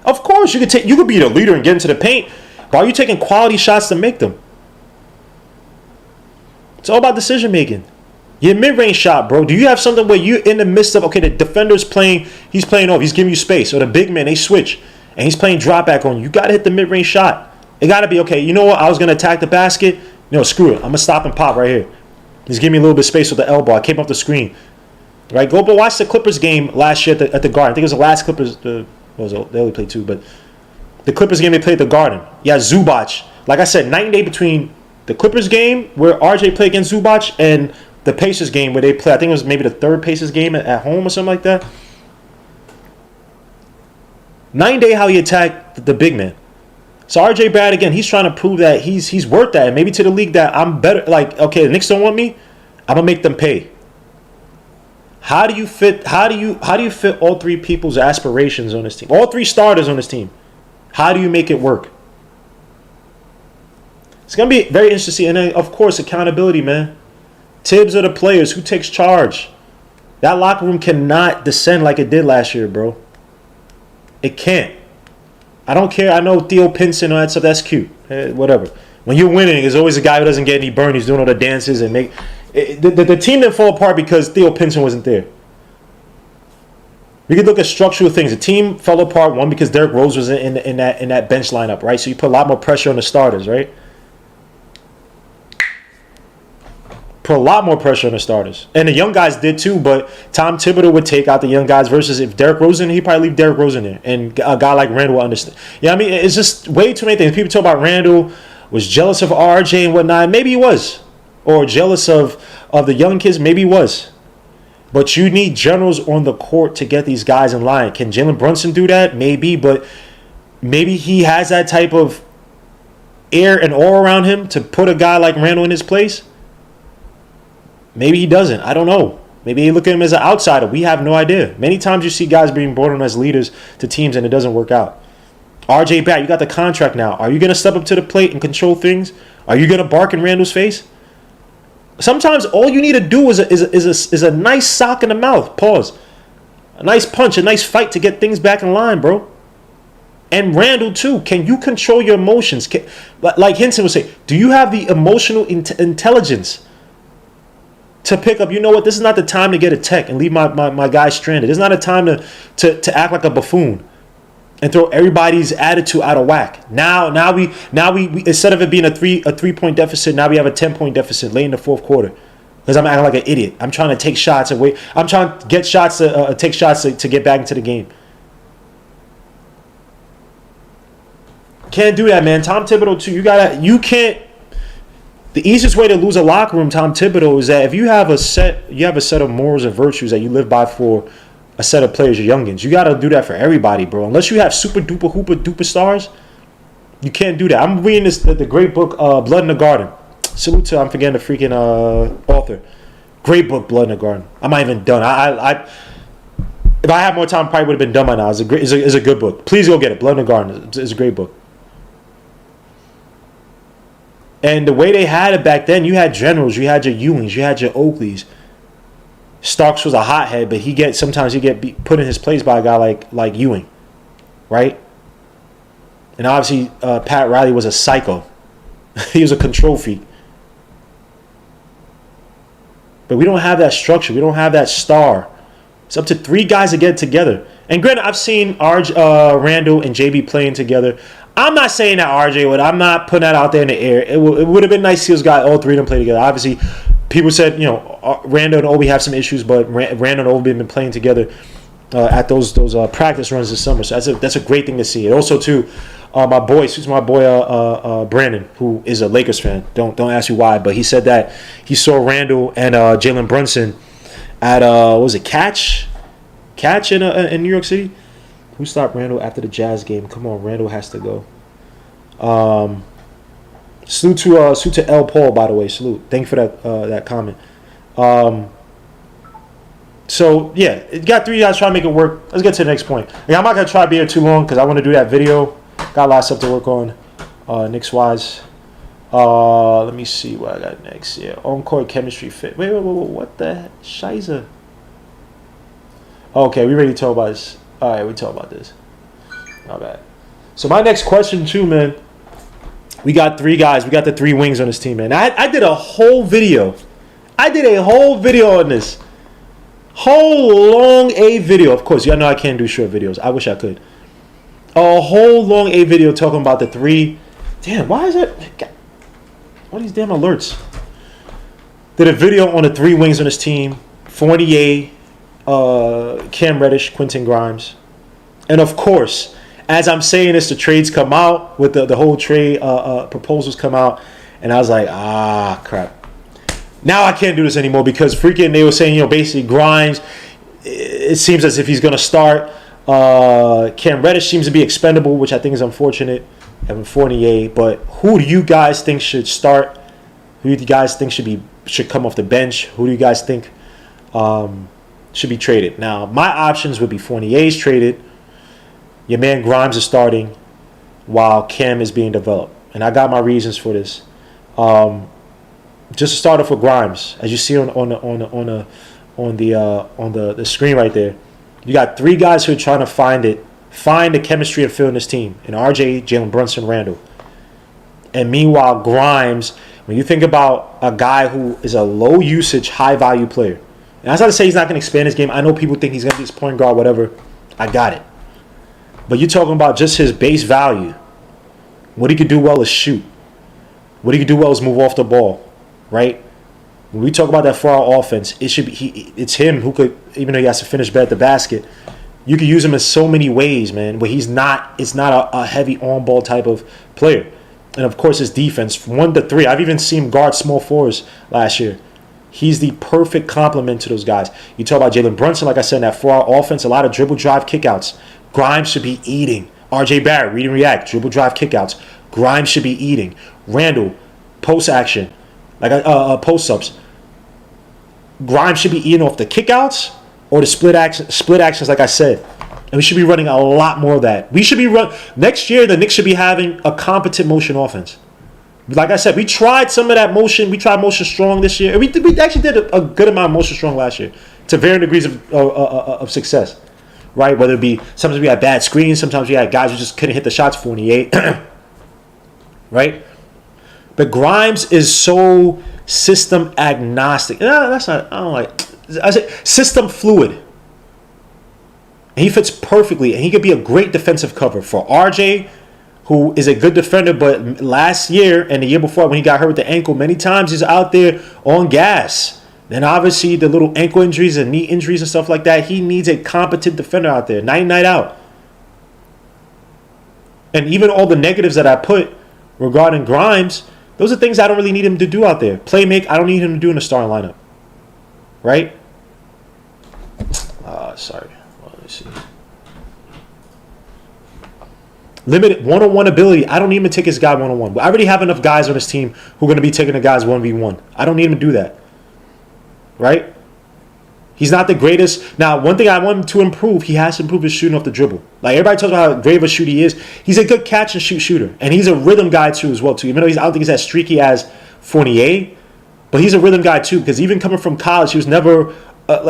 Of course, you could be the leader and get into the paint. But are you taking quality shots to make them? It's all about decision making. Your mid-range shot, bro. Do you have something where you're in the midst of, okay, the defender's playing, he's playing off, he's giving you space, or the big man, they switch, and he's playing drop back on you. You got to hit the mid-range shot. It got to be, okay, you know what? I was going to attack the basket. No, screw it. I'm going to stop and pop right here. Just give me a little bit of space with the elbow. I came off the screen. Right? Go but watch the Clippers game last year at the Garden. I think it was the last Clippers. They only played two, but the Clippers game they played at the Garden. Yeah, Zubac. Like I said, night and day between the Clippers game where RJ played against Zubac and the Pacers game where they play. I think it was maybe the third Pacers game at home or something like that. Night and day how he attacked the big man. So RJ Barrett, again, he's trying to prove that he's worth that, and maybe to the league that I'm better. Like, okay, the Knicks don't want me, I'm gonna make them pay. How do you fit all three people's aspirations on this team? All three starters on this team. How do you make it work? It's gonna be very interesting. And then, of course, accountability, man. Tibbs are the players. Who takes charge? That locker room cannot descend like it did last year, bro. It can't. I don't care. I know Theo Pinson and all that stuff. That's cute. Whatever. When you're winning, there's always a guy who doesn't get any burn. He's doing all the dances and make the team didn't fall apart because Theo Pinson wasn't there. We could look at structural things. The team fell apart, one, because Derrick Rose was in that bench lineup, right? So you put a lot more pressure on the starters, right? Put a lot more pressure on the starters. And the young guys did too, but Tom Thibodeau would take out the young guys versus if Derrick Rose in there, he'd probably leave Derrick Rose in there. And a guy like Randle will understand. Yeah, I mean, it's just way too many things. People talk about Randle was jealous of RJ and whatnot. Maybe he was. Or jealous of the young kids. Maybe he was. But you need generals on the court to get these guys in line. Can Jalen Brunson do that? Maybe, but maybe he has that type of air and aura around him to put a guy like Randle in his place. Maybe he doesn't. I don't know. Maybe you look at him as an outsider. We have no idea. Many times you see guys being brought on as leaders to teams and it doesn't work out. RJ Barrett, you got the contract now. Are you going to step up to the plate and control things? Are you going to bark in Randall's face? Sometimes all you need to do is a nice sock in the mouth. Pause. A nice punch, a nice fight to get things back in line, bro. And Randle, too. Can you control your emotions? Like Hinton would say, do you have the emotional intelligence to pick up, you know what, this is not the time to get a tech and leave my guy stranded. It's not a time to act like a buffoon and throw everybody's attitude out of whack. Now we instead of it being a 3-point deficit, now we have a 10-point deficit late in the fourth quarter. Because I'm acting like an idiot. I'm trying to take shots and wait. I'm trying to get shots to take shots to get back into the game. Can't do that, man. Tom Thibodeau too. You can't. The easiest way to lose a locker room, Tom Thibodeau, is that if you have a set of morals and virtues that you live by for a set of players, your youngins. You got to do that for everybody, bro. Unless you have super duper hooper duper stars, you can't do that. I'm reading the great book, Blood in the Garden. Salute to, I'm forgetting the freaking author. Great book, Blood in the Garden. I'm not even done. If I had more time, I probably would have been done by now. It's a good book. Please go get it. Blood in the Garden. It's a great book. And the way they had it back then, you had generals, you had your Ewings, you had your Oakleys. Starks was a hothead, but sometimes he get put in his place by a guy like Ewing, right? And obviously, Pat Riley was a psycho. He was a control freak. But we don't have that structure. We don't have that star. It's up to 3 guys to get together. And granted, I've seen Randle and JB playing together. I'm not saying that RJ would. I'm not putting that out there in the air. It would have been nice to see those guys, all 3 of them play together. Obviously, people said, Randle and Obi have some issues, but Randle and Obi have been playing together at those practice runs this summer. So that's a great thing to see. And also, too, my boy Brandon, who is a Lakers fan. Don't ask me why, but he said that he saw Randle and Jalen Brunson at what was it, Catch in New York City. Who stopped Randle after the Jazz game? Come on, Randle has to go. Salute to L. Paul, by the way. Salute. Thank you for that comment. So yeah, it got 3 guys trying to make it work. Let's get to the next point. I'm not gonna try to be here too long because I want to do that video. Got a lot of stuff to work on, Knicks wise. Let me see what I got next. Yeah, on-court chemistry fit. Wait, what the shiza? Okay, we ready to talk about this. All right, we talk about this. Not bad. So my next question too, man. We got 3 guys. We got the 3 wings on this team, man. I did a whole video. On this. Whole long A video. Of course, y'all know I can't do short videos. I wish I could. A whole long A video talking about the 3. Damn, why is it? What are these damn alerts? Did a video on the 3 wings on this team. Fournier, Cam Reddish, Quentin Grimes. And of course, as I'm saying this, the trades come out with the whole trade proposals come out. And I was like, crap. Now I can't do this anymore because freaking they were saying, basically Grimes, it seems as if he's going to start. Cam Reddish seems to be expendable, which I think is unfortunate. Evan Fournier. But who do you guys think should start? Who do you guys think should come off the bench? Who do you guys think should be traded? Now, my options would be Fournier's traded. Your man Grimes is starting while Cam is being developed. And I got my reasons for this. Just to start off with Grimes, as you see on the screen right there, you got 3 guys who are trying to find the chemistry and feel in this team. And RJ, Jalen Brunson, Randle. And meanwhile, Grimes, when you think about a guy who is a low usage, high value player, and that's not to say he's not going to expand his game. I know people think he's going to be his point guard, whatever. I got it. But you're talking about just his base value. What he could do well is shoot. What he could do well is move off the ball, right? When we talk about that far offense, it's him who could, even though he has to finish better at the basket, you could use him in so many ways, man, where it's not a heavy on-ball type of player. And, of course, his defense, from 1 to 3. I've even seen him guard small fours last year. He's the perfect complement to those guys. You talk about Jalen Brunson, like I said, in that 4-hour offense, a lot of dribble drive kickouts. Grimes should be eating. RJ Barrett, read and react, dribble drive kickouts. Grimes should be eating. Randle, post action, like post ups. Grimes should be eating off the kickouts or the split actions, like I said. And we should be running a lot more of that. We should be next year. The Knicks should be having a competent motion offense. Like I said, we tried some of that motion. We tried motion strong this year. We actually did a good amount of motion strong last year to varying degrees of success, right? Whether it be sometimes we had bad screens, sometimes we had guys who just couldn't hit the shots. 48, right? But Grimes is so system agnostic. No, that's not. I don't like. I say system fluid. And he fits perfectly, and he could be a great defensive cover for RJ, who is a good defender, but last year and the year before when he got hurt with the ankle, many times he's out there on gas. Then obviously the little ankle injuries and knee injuries and stuff like that, he needs a competent defender out there, night and night out. And even all the negatives that I put regarding Grimes, those are things I don't really need him to do out there. Playmake, I don't need him to do in the starting lineup. Right? Sorry. Let me see. Limited one-on-one ability. I don't need him to take his guy one-on-one. I already have enough guys on this team who are going to be taking the guys 1v1. I don't need him to do that. Right? He's not the greatest. Now, one thing I want him to improve, he has to improve his shooting off the dribble. Like, everybody talks about how great of a shooter he is. He's a good catch and shoot shooter. And he's a rhythm guy, too, as well, too. Even though I don't think he's as streaky as Fournier. But he's a rhythm guy, too. Because even coming from college, he was never...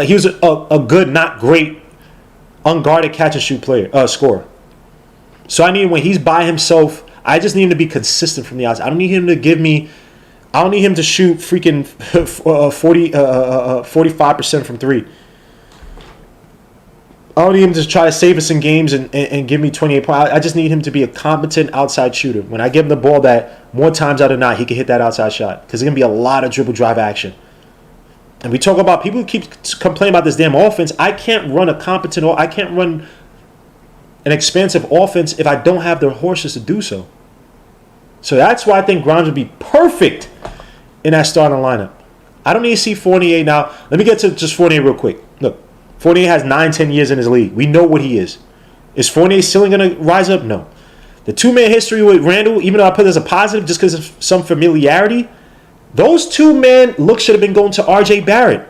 he was a good, not great, unguarded catch and shoot player, scorer. So I need, when he's by himself, I just need him to be consistent from the outside. I don't need him to I don't need him to shoot freaking 45% from 3. I don't need him to try to save us in games and give me 28 points. I just need him to be a competent outside shooter. When I give him the ball, that more times out of not, he can hit that outside shot. Because there's going to be a lot of dribble drive action. And we talk about, people keep complaining about this damn offense. I can't run I can't run an expansive offense if I don't have the horses to do so. So that's why I think Grimes would be perfect in that starting lineup. I don't need to see Fournier now. Let me get to just Fournier real quick. Look, Fournier has 9-10 years in his league. We know what he is. Is Fournier still going to rise up? No. The 2-man history with Randle, even though I put it as a positive just because of some familiarity, those 2-man looks should have been going to RJ Barrett.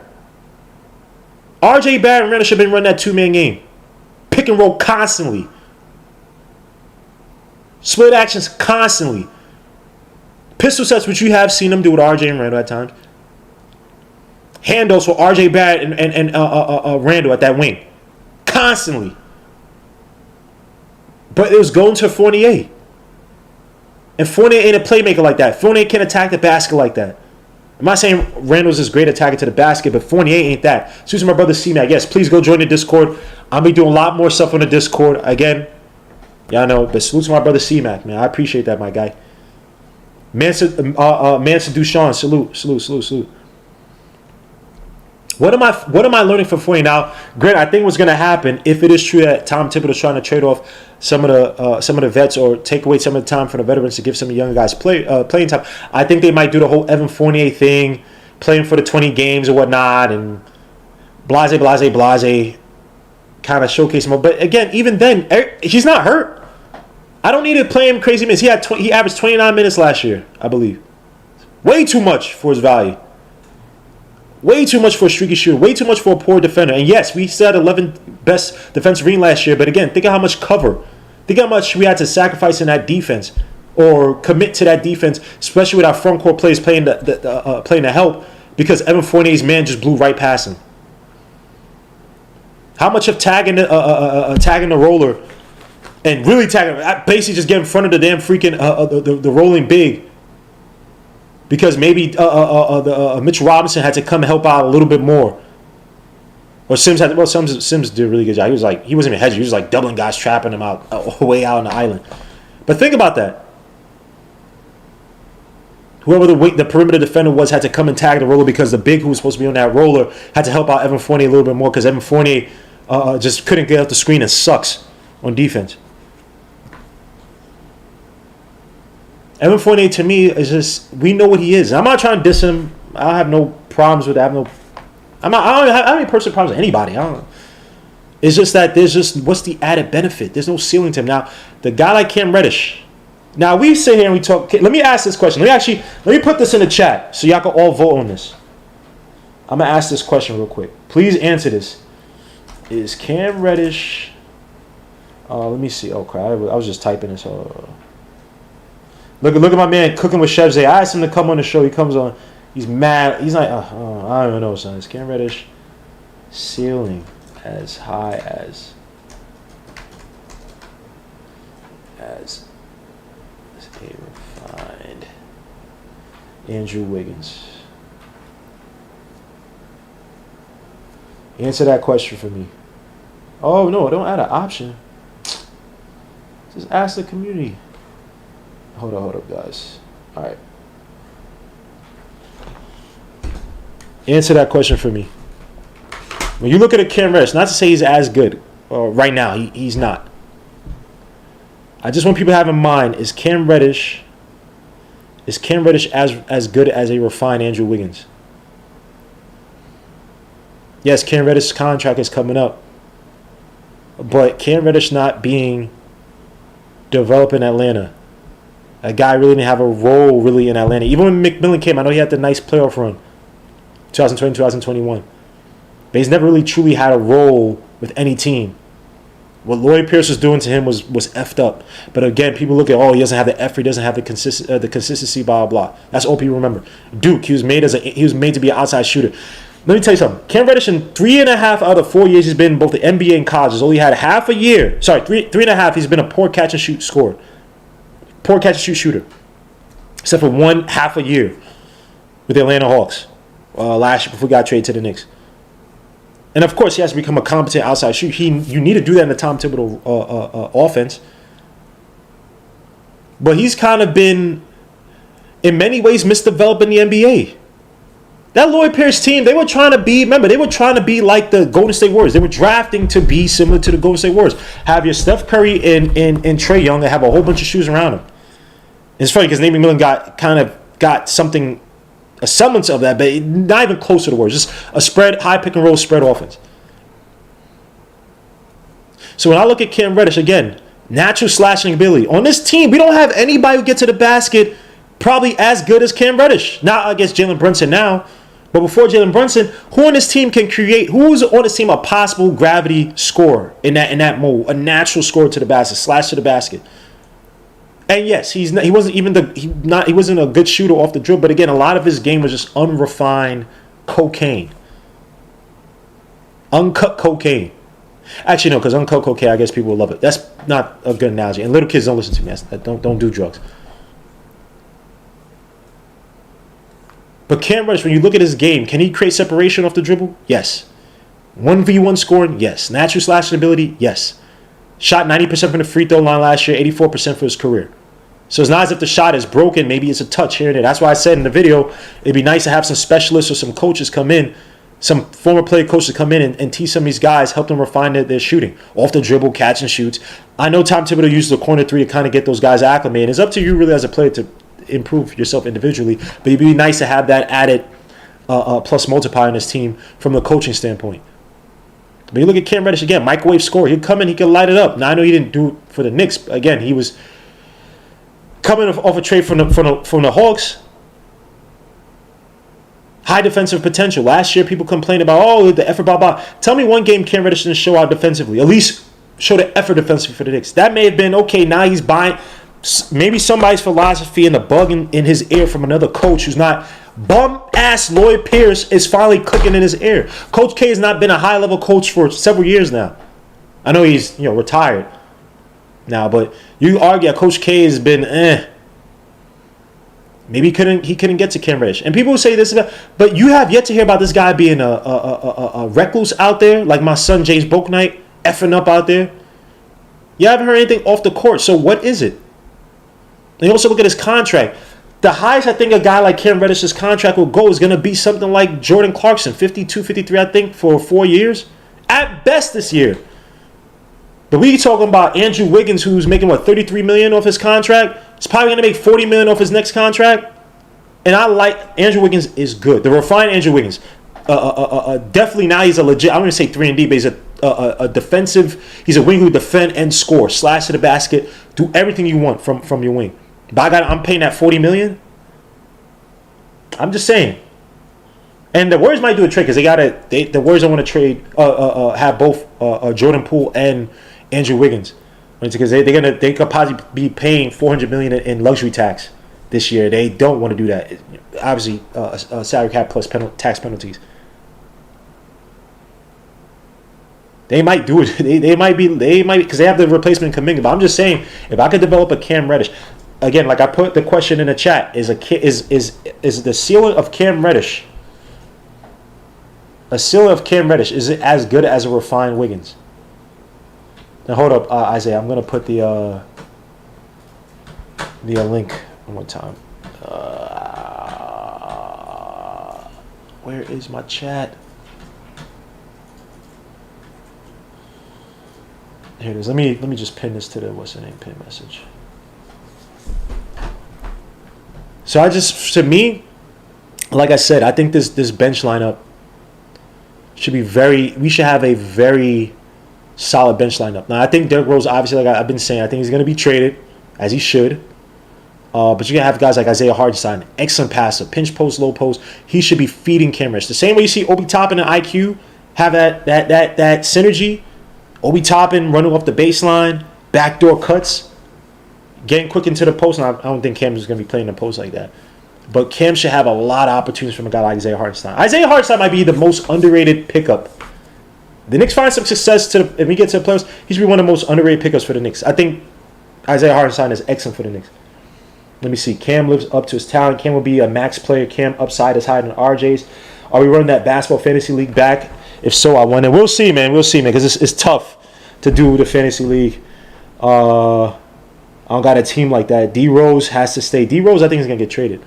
RJ Barrett and Randle should have been running that 2-man game. Pick and roll constantly. Split actions constantly. Pistol sets, which you have seen them do with RJ and Randle at times. Handoffs for RJ Barrett and Randle at that wing. Constantly. But it was going to Fournier. And Fournier ain't a playmaker like that. Fournier can't attack the basket like that. I'm not saying Randle's this great attacker to the basket, but Fournier ain't that. Excuse my brother C-Mac. Yes, please go join the Discord. I'll be doing a lot more stuff on the Discord. Again, y'all know, but salute to my brother C-Mac, man. I appreciate that, my guy. Manson Duchamp, salute. What am I learning from Fournier now? Grant, I think what's going to happen, if it is true that Tom Thibodeau's trying to trade off some of the vets or take away some of the time from the veterans to give some of the younger guys playing time, I think they might do the whole Evan Fournier thing playing for the 20 games or whatnot, and blase, kind of showcase him. But again, even then, he's not hurt. I don't need to play him crazy minutes. He averaged 29 minutes last year, I believe. Way too much for his value. Way too much for a streaky shooter. Way too much for a poor defender. And yes, we said 11 best defensive rating last year. But again, think of how much cover. Think how much we had to sacrifice in that defense or commit to that defense, especially with our front court players playing the help, because Evan Fournier's man just blew right past him. How much of tagging the roller and really tagging, basically just get in front of the damn freaking the rolling big, because maybe Mitchell Robinson had to come help out a little bit more, or Sims did a really good job. He wasn't even hedging. He was like doubling guys, trapping them out way out on the island. But think about that. Whoever the perimeter defender was had to come and tag the roller, because the big who was supposed to be on that roller had to help out Evan Fournier a little bit more, because Evan Fournier just couldn't get off the screen and sucks on defense. Evan Fournier, to me, is just, we know what he is. I'm not trying to diss him. I have no problems with that. I don't have any personal problems with anybody. I don't know. It's just that what's the added benefit? There's no ceiling to him. Now, the guy like Cam Reddish. Now, we sit here and we talk. Let me ask this question. Let me put this in the chat so y'all can all vote on this. I'm going to ask this question real quick. Please answer this. Is Cam Reddish... let me see. Oh, crap. I was just typing this. Look at my man cooking with Chef Zay. I asked him to come on the show. He comes on. He's mad. He's like, I don't even know, son. Is Cam Reddish ceiling as high as a refined Andrew Wiggins? Answer that question for me. Oh, no, don't add an option. Just ask the community. Hold up, guys. All right. Answer that question for me. When you look at a Cam Reddish, not to say he's as good right now, he's not. I just want people to have in mind, is Cam Reddish as good as a refined Andrew Wiggins? Yes, Cam Reddish's contract is coming up, but Cam Reddish not being developed in Atlanta. A guy really didn't have a role really in Atlanta. Even when McMillan came, I know he had the nice playoff run, 2020, 2021. But he's never really truly had a role with any team. What Lloyd Pierce was doing to him was effed up. But again, people look at, he doesn't have the effort, he doesn't have the consistency, blah, blah, blah. That's all people remember. Duke, he was made to be an outside shooter. Let me tell you something. Cam Reddish, in 3.5 out of 4 years he's been in both the NBA and college, he's only had half a year. Sorry, 3.5, he's been a poor catch and shoot scorer. Poor catch and shoot shooter. Except for 1.5 a year with the Atlanta Hawks last year before he got traded to the Knicks. And of course, he has to become a competent outside shooter. You need to do that in the Tom Thibodeau offense. But he's kind of been, in many ways, misdeveloped in the NBA. That Lloyd Pierce team, they were trying to be like the Golden State Warriors. They were drafting to be similar to the Golden State Warriors. Have your Steph Curry and Trae Young and have a whole bunch of shoes around him. It's funny because Nate McMillan got something, a semblance of that, but not even close to the Warriors. Just a spread, high pick and roll spread offense. So when I look at Cam Reddish, again, natural slashing ability. On this team, we don't have anybody who gets to the basket probably as good as Cam Reddish. Not against Jalen Brunson now. But before Jalen Brunson, who on this team can create? Who's on this team a possible gravity scorer in that mode? A natural scorer to the basket, slash to the basket. And yes, he wasn't a good shooter off the dribble. But again, a lot of his game was just unrefined cocaine, uncut cocaine. Actually, no, because uncut cocaine, I guess people will love it. That's not a good analogy. And little kids don't listen to me. Don't do drugs. But Cam Reddish, when you look at his game, can he create separation off the dribble? Yes. 1v1 scoring? Yes. Natural slashing ability? Yes. Shot 90% from the free throw line last year, 84% for his career. So it's not as if the shot is broken. Maybe it's a touch here and there. That's why I said in the video, it'd be nice to have some specialists or some coaches come in, some former player coaches come in and teach some of these guys, help them refine their shooting. Off the dribble, catch and shoots. I know Tom Thibodeau uses the corner three to kind of get those guys acclimated. It's up to you really as a player to improve yourself individually, but it'd be nice to have that added plus multiplier on his team from the coaching standpoint. But you look at Cam Reddish again, microwave score. He'd come in, he could light it up. Now I know he didn't do it for the Knicks. But again, he was coming off a trade from the Hawks. High defensive potential. Last year, people complained about, the effort, blah, blah. Tell me one game Cam Reddish didn't show out defensively. At least show the effort defensively for the Knicks. That may have been, okay, now he's buying maybe somebody's philosophy and the bug in his ear from another coach who's not bum-ass Lloyd Pierce is finally clicking in his ear. Coach K has not been a high-level coach for several years now. I know he's retired now, but you argue Coach K has been Maybe he couldn't get to Cam Reddish. And people will say this, but you have yet to hear about this guy being a recluse out there, like my son James Bouknight, effing up out there. You haven't heard anything off the court, so what is it? And you also look at his contract. The highest I think a guy like Cam Reddish's contract will go is going to be something like Jordan Clarkson, 52, 53, I think, for 4 years. At best this year. But we talking about Andrew Wiggins, who's making, $33 million off his contract? He's probably going to make $40 million off his next contract. And I like, Andrew Wiggins is good. The refined Andrew Wiggins. Definitely now he's a legit, I'm going to say 3-and-D, but he's a defensive, he's a wing who defend and score. Slash to the basket. Do everything you want from your wing. But I'm paying that $40 million. I'm just saying. And the Warriors might do a trade because the Warriors don't want to trade, have both Jordan Poole and Andrew Wiggins, because they could possibly be paying $400 million in luxury tax this year. They don't want to do that. Obviously, salary cap plus tax penalties. They might do it. They might because they have the replacement Kuminga. But I'm just saying, if I could develop a Cam Reddish, again, like I put the question in the chat, is the ceiling of Cam Reddish, is it as good as a refined Wiggins? Now hold up, Isaiah. I'm gonna put the link one more time. Where is my chat? Here it is. Let me just pin this to the pin message. So to me, like I said, I think this bench lineup should be we should have a very solid bench lineup. Now, I think Derrick Rose, obviously, like I've been saying, I think he's going to be traded, as he should. But you can have guys like Isaiah Hartenstein, excellent passer, pinch post, low post. He should be feeding Cam Reddish. The same way you see Obi Toppin and IQ have that synergy. Obi Toppin running off the baseline, backdoor cuts, getting quick into the post. Now, I don't think Cam is going to be playing the post like that. But Cam should have a lot of opportunities from a guy like Isaiah Hartenstein. Isaiah Hartenstein might be the most underrated pickup. The Knicks find some success if we get to the playoffs, he should be one of the most underrated pickups for the Knicks. I think Isaiah Hartenstein is excellent for the Knicks. Let me see. Cam lives up to his talent. Cam will be a max player. Cam upside is higher than RJ's. Are we running that basketball fantasy league back? If so, I wonder. We'll see, man. Because it's tough to do the fantasy league. I don't got a team like that. D Rose has to stay. D Rose, I think, is going to get traded.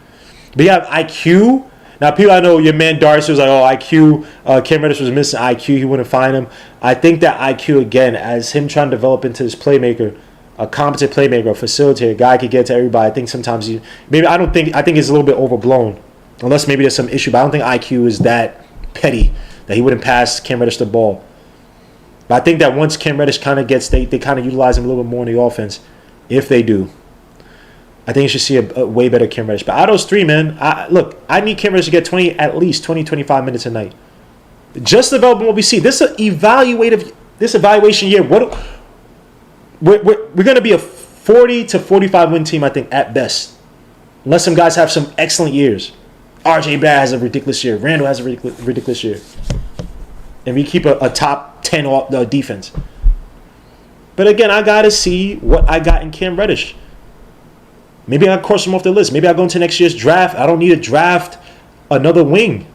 But you have IQ. Now, people, I know your man Darcy was like, IQ. Cam Reddish was missing IQ. He wouldn't find him. I think that IQ, again, as him trying to develop into this playmaker, a competent playmaker, a facilitator, a guy could get to everybody. I think sometimes I think it's a little bit overblown. Unless maybe there's some issue. But I don't think IQ is that petty that he wouldn't pass Cam Reddish the ball. But I think that once Cam Reddish kind of gets, they kind of utilize him a little bit more in the offense. If they do, I think you should see a way better Cam Reddish. But out of those three, man, I need Cam Reddish to get at least 20, 25 minutes a night. Just developing what we see. This evaluation year, we're going to be a 40 to 45 win team, I think, at best. Unless some guys have some excellent years. RJ Barrett has a ridiculous year. Randle has a ridiculous year. And we keep a top 10 defense. But again, I got to see what I got in Cam Reddish. Maybe I cross him off the list. Maybe I go into next year's draft. I don't need to draft another wing.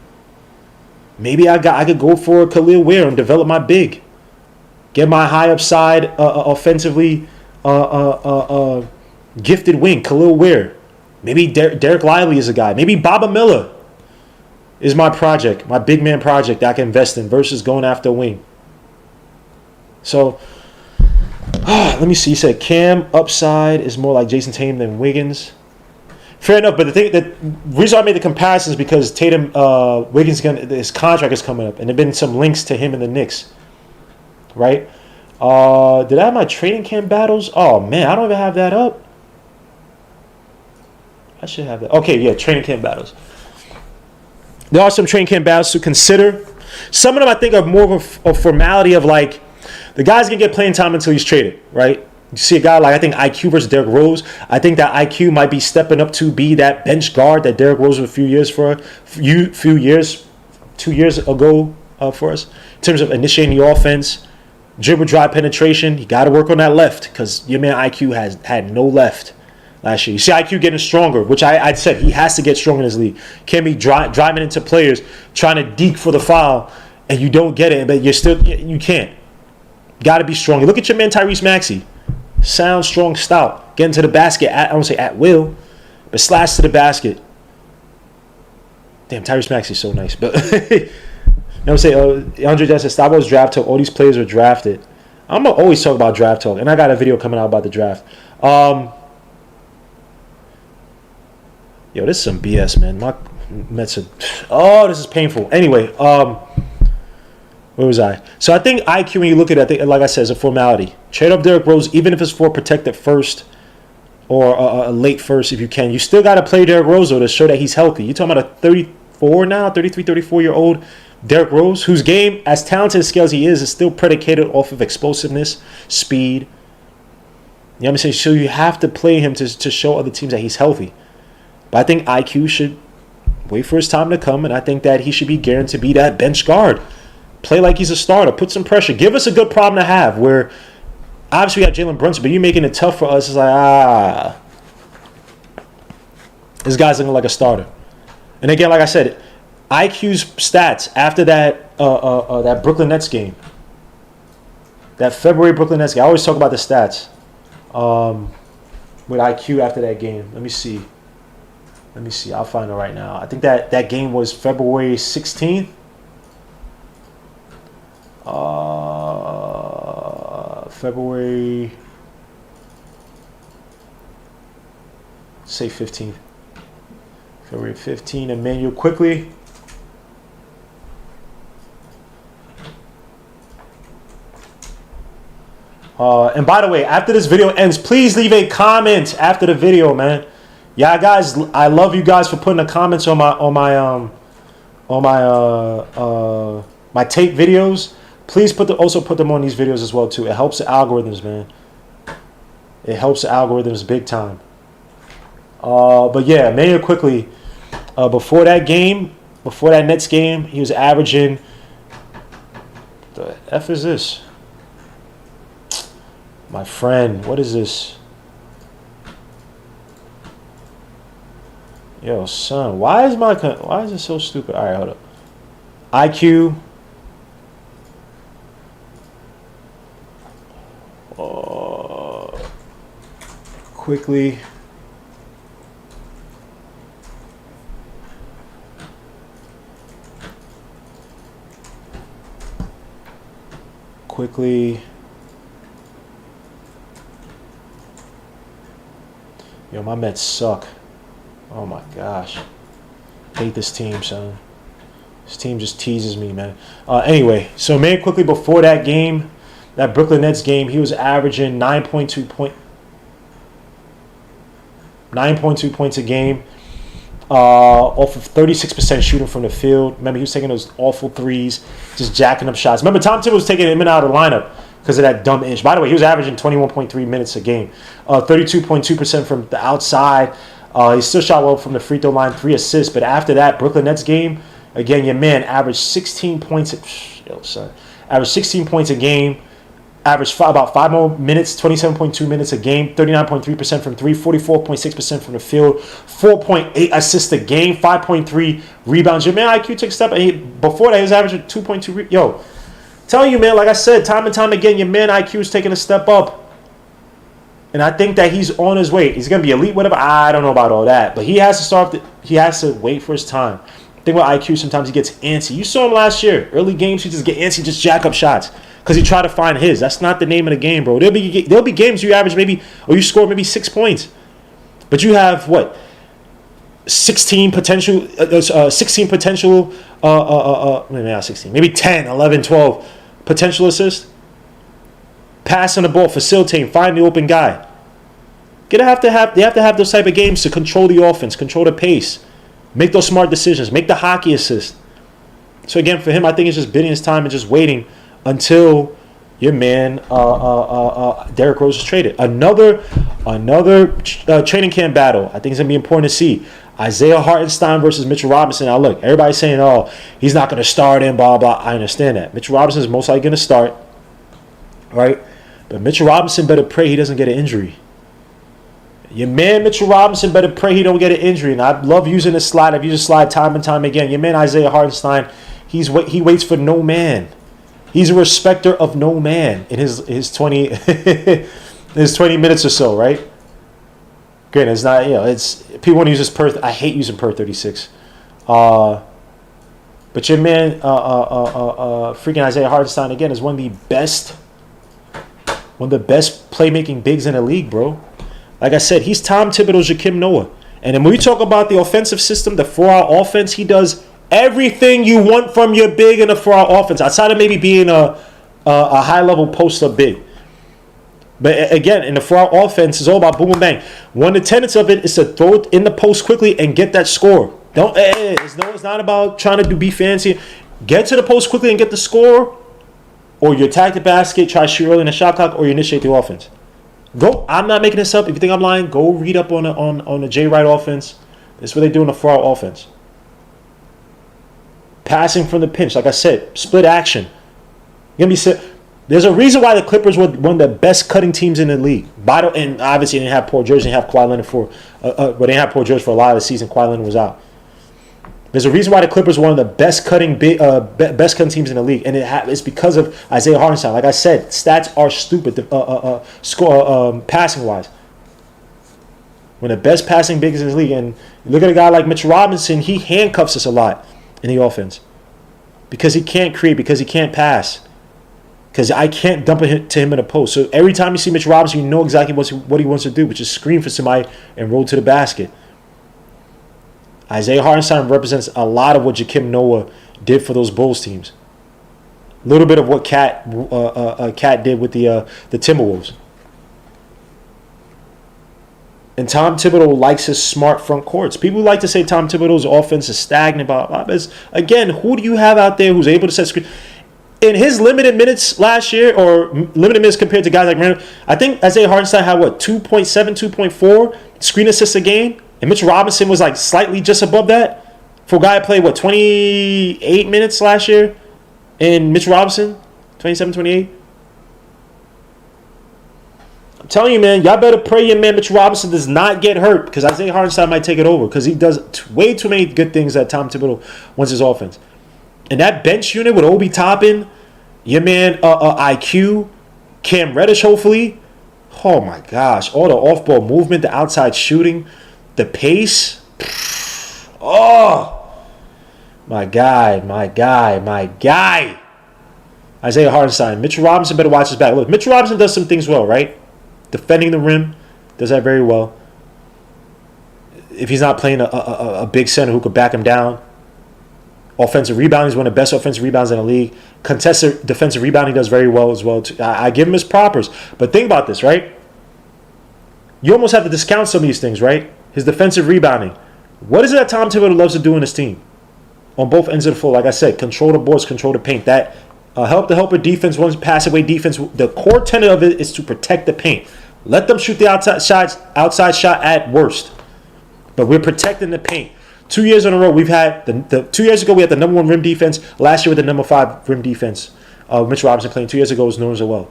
Maybe I could go for Khalil Ware and develop my big. Get my high upside, offensively gifted wing, Khalil Ware. Maybe Derek Lively is a guy. Maybe Baba Miller is my project, my big man project that I can invest in versus going after a wing. So, let me see. You said Cam upside is more like Jason Tatum than Wiggins. Fair enough, but the reason I made the comparison is because Tatum Wiggins his contract is coming up, and there've been some links to him in the Knicks, right? Did I have my training camp battles? Oh man, I don't even have that up. I should have that. Okay, yeah, training camp battles. There are some training camp battles to consider. Some of them I think are more of a formality of like the guy's gonna get playing time until he's traded, right? You see a guy like I think IQ versus Derrick Rose. I think that IQ might be stepping up to be that bench guard that Derrick Rose was a few years ago for us in terms of initiating the offense, dribble drive penetration. You got to work on that left because your man IQ has had no left last year. You see IQ getting stronger, which I said he has to get stronger in this league. Can't be driving into players trying to deke for the foul and you don't get it, but you can't. Got to be strong. Look at your man Tyrese Maxey. Sound, strong, stout. Getting to the basket, I don't say at will, but slash to the basket. Damn, Tyrese Maxey's so nice. But you know what I'm saying? Andre Johnson, stop all this draft talk. All these players are drafted. I'm going to always talk about draft talk, and I got a video coming out about the draft. Yo, this is some BS, man. My Mets are... Oh, this is painful. Anyway, where was I? So I think IQ, when you look at it, I think, like I said, is a formality. Trade up Derrick Rose, even if it's for protected first or a late first if you can. You still got to play Derrick Rose, though, to show that he's healthy. You're talking about a 33, 34-year-old Derrick Rose, whose game, as talented as scales he is still predicated off of explosiveness, speed. You know what I'm saying? So you have to play him to show other teams that he's healthy. But I think IQ should wait for his time to come, and I think that he should be guaranteed to be that bench guard. Play like he's a starter. Put some pressure. Give us a good problem to have where obviously we have Jalen Brunson, but you're making it tough for us. It's like, this guy's looking like a starter. And again, like I said, IQ's stats after that Brooklyn Nets game, that February Brooklyn Nets game. I always talk about the stats with IQ after that game. Let me see. I'll find it right now. I think that game was February 16th. February, say 15th. February 15th, Emmanuel quickly. And by the way, after this video ends, please leave a comment after the video, man. Yeah, guys, I love you guys for putting the comments on my tape videos. Please also put them on these videos as well too. It helps the algorithms, man. It helps the algorithms big time. But yeah, Mayor quickly. Before that Nets game, he was averaging. The F is this? My friend, what is this? Yo, son, why is it so stupid? All right, hold up. IQ. Quickly. Yo, my Mets suck. Oh my gosh. Hate this team, son. This team just teases me, man. Anyway, so man, quickly before that game, that Brooklyn Nets game, he was averaging 9.2 points a game, off of 36% shooting from the field. Remember, he was taking those awful threes, just jacking up shots. Remember, Tom Thibodeau was taking him in and out of the lineup because of that dumb inch. By the way, he was averaging 21.3 minutes a game, 32.2% from the outside. He still shot well from the free throw line, 3 assists. But after that Brooklyn Nets game, again, your man averaged 16 points. Averaged 16 points a game. Averaged about 5 more minutes, 27.2 minutes a game, 39.3% from 3, 44.6% from the field, 4.8 assists a game, 5.3 rebounds. Your man IQ took a step. Before that, he was averaging 2.2. Yo, telling you, man, like I said, time and time again, your man IQ is taking a step up. And I think that he's on his way. He's going to be elite, whatever. I don't know about all that. But he has to wait for his time. The thing about IQ, sometimes he gets antsy. You saw him last year. Early games, he just get antsy, just jack up shots. Because he tried to find his. That's not the name of the game, bro. There'll be games you average maybe, or you score maybe 6 points. But you have, what, 16 potential, maybe not 16, maybe 10, 11, 12 potential assists. Passing the ball, facilitating, find the open guy. They have to have those type of games to control the offense, control the pace, make those smart decisions, make the hockey assist. So again, for him, I think it's just bidding his time and just waiting until your man Derrick Rose is traded. Another training camp battle. I think it's gonna be important to see Isaiah Hartenstein versus Mitchell Robinson. Now look, everybody's saying, "Oh, he's not gonna start and blah blah." I understand that. Mitchell Robinson is most likely gonna start, right? But Mitchell Robinson better pray he doesn't get an injury. Your man Mitchell Robinson better pray he don't get an injury. And I love using this slide. I've used this slide time and time again. Your man Isaiah Hartenstein, he waits for no man. He's a respecter of no man in his 20 his 20 minutes or so, right? Granted, it's not, it's people want to use this per. I hate using per 36. But your man, freaking Isaiah Hartenstein again is one of the best playmaking bigs in the league, bro. Like I said, he's Tom Thibodeau's Joakim Noah. And then when we talk about the offensive system, the 4-hour offense, he does everything you want from your big in a 4-hour offense, outside of maybe being a high-level post-up big. But again, in the 4-hour offense, it's all about boom and bang. One of the tenets of it is to throw it in the post quickly and get that score. It's not about trying to be fancy. Get to the post quickly and get the score, or you attack the basket, try to shoot early in the shot clock, or you initiate the offense. Go. I'm not making this up. If you think I'm lying, go read up on the Jay Wright offense. That's what they do in the 4-hour offense. Passing from the pinch, like I said, split action. There's a reason why the Clippers were one of the best cutting teams in the league. And obviously, they didn't have Paul George. They didn't have Kawhi Leonard they didn't have Paul George for a lot of the season. Kawhi Leonard was out. There's a reason why the Clippers were one of the best cutting teams in the league, and it's because of Isaiah Hartenstein. Like I said, stats are stupid. Passing wise, one of the best passing bigs in the league, and look at a guy like Mitchell Robinson. He handcuffs us a lot in the offense because he can't create, because he can't pass, because I can't dump it to him in a post. So every time you see Mitchell Robinson, you know exactly what he wants to do, which is screen for somebody and roll to the basket. Isaiah Hartenstein represents a lot of what Joakim Noah did for those Bulls teams. A little bit of what Cat did with the Timberwolves. And Tom Thibodeau likes his smart front courts. People like to say Tom Thibodeau's offense is stagnant. Blah, blah, blah. Again, who do you have out there who's able to set screen? In his limited minutes last year, or limited minutes compared to guys like Randle, I think Isaiah Hartenstein had 2.7, 2.4 screen assists a game. And Mitchell Robinson was like slightly just above that for a guy that played, 28 minutes last year? And Mitchell Robinson, 27, 28? I'm telling you, man, y'all better pray your man Mitchell Robinson does not get hurt, because Isaiah Hartenstein might take it over, because he does way too many good things that Tom Thibodeau wants his offense. And that bench unit with Obi Toppin, your man IQ, Cam Reddish, hopefully. Oh, my gosh. All the off-ball movement, the outside shooting, the pace. Oh, my guy. Isaiah Hartenstein. Mitchell Robinson better watch his back. Look, Mitchell Robinson does some things well, right? Defending the rim, does that very well. If he's not playing a big center who could back him down. Offensive rebounding is one of the best offensive rebounds in the league. Contested defensive rebounding does very well as well. I give him his propers. But think about this, right? You almost have to discount some of these things, right? His defensive rebounding. What is it that Tom Thibodeau loves to do in his team? On both ends of the floor, like I said, control the boards, control the paint. That helper defense, one passive way defense. The core tenet of it is to protect the paint. Let them shoot the outside shot at worst. But we're protecting the paint. 2 years in a row, we've had 2 years ago we had the number 1 rim defense. Last year with the number 5 rim defense. Mitchell Robinson playing 2 years ago was known as well.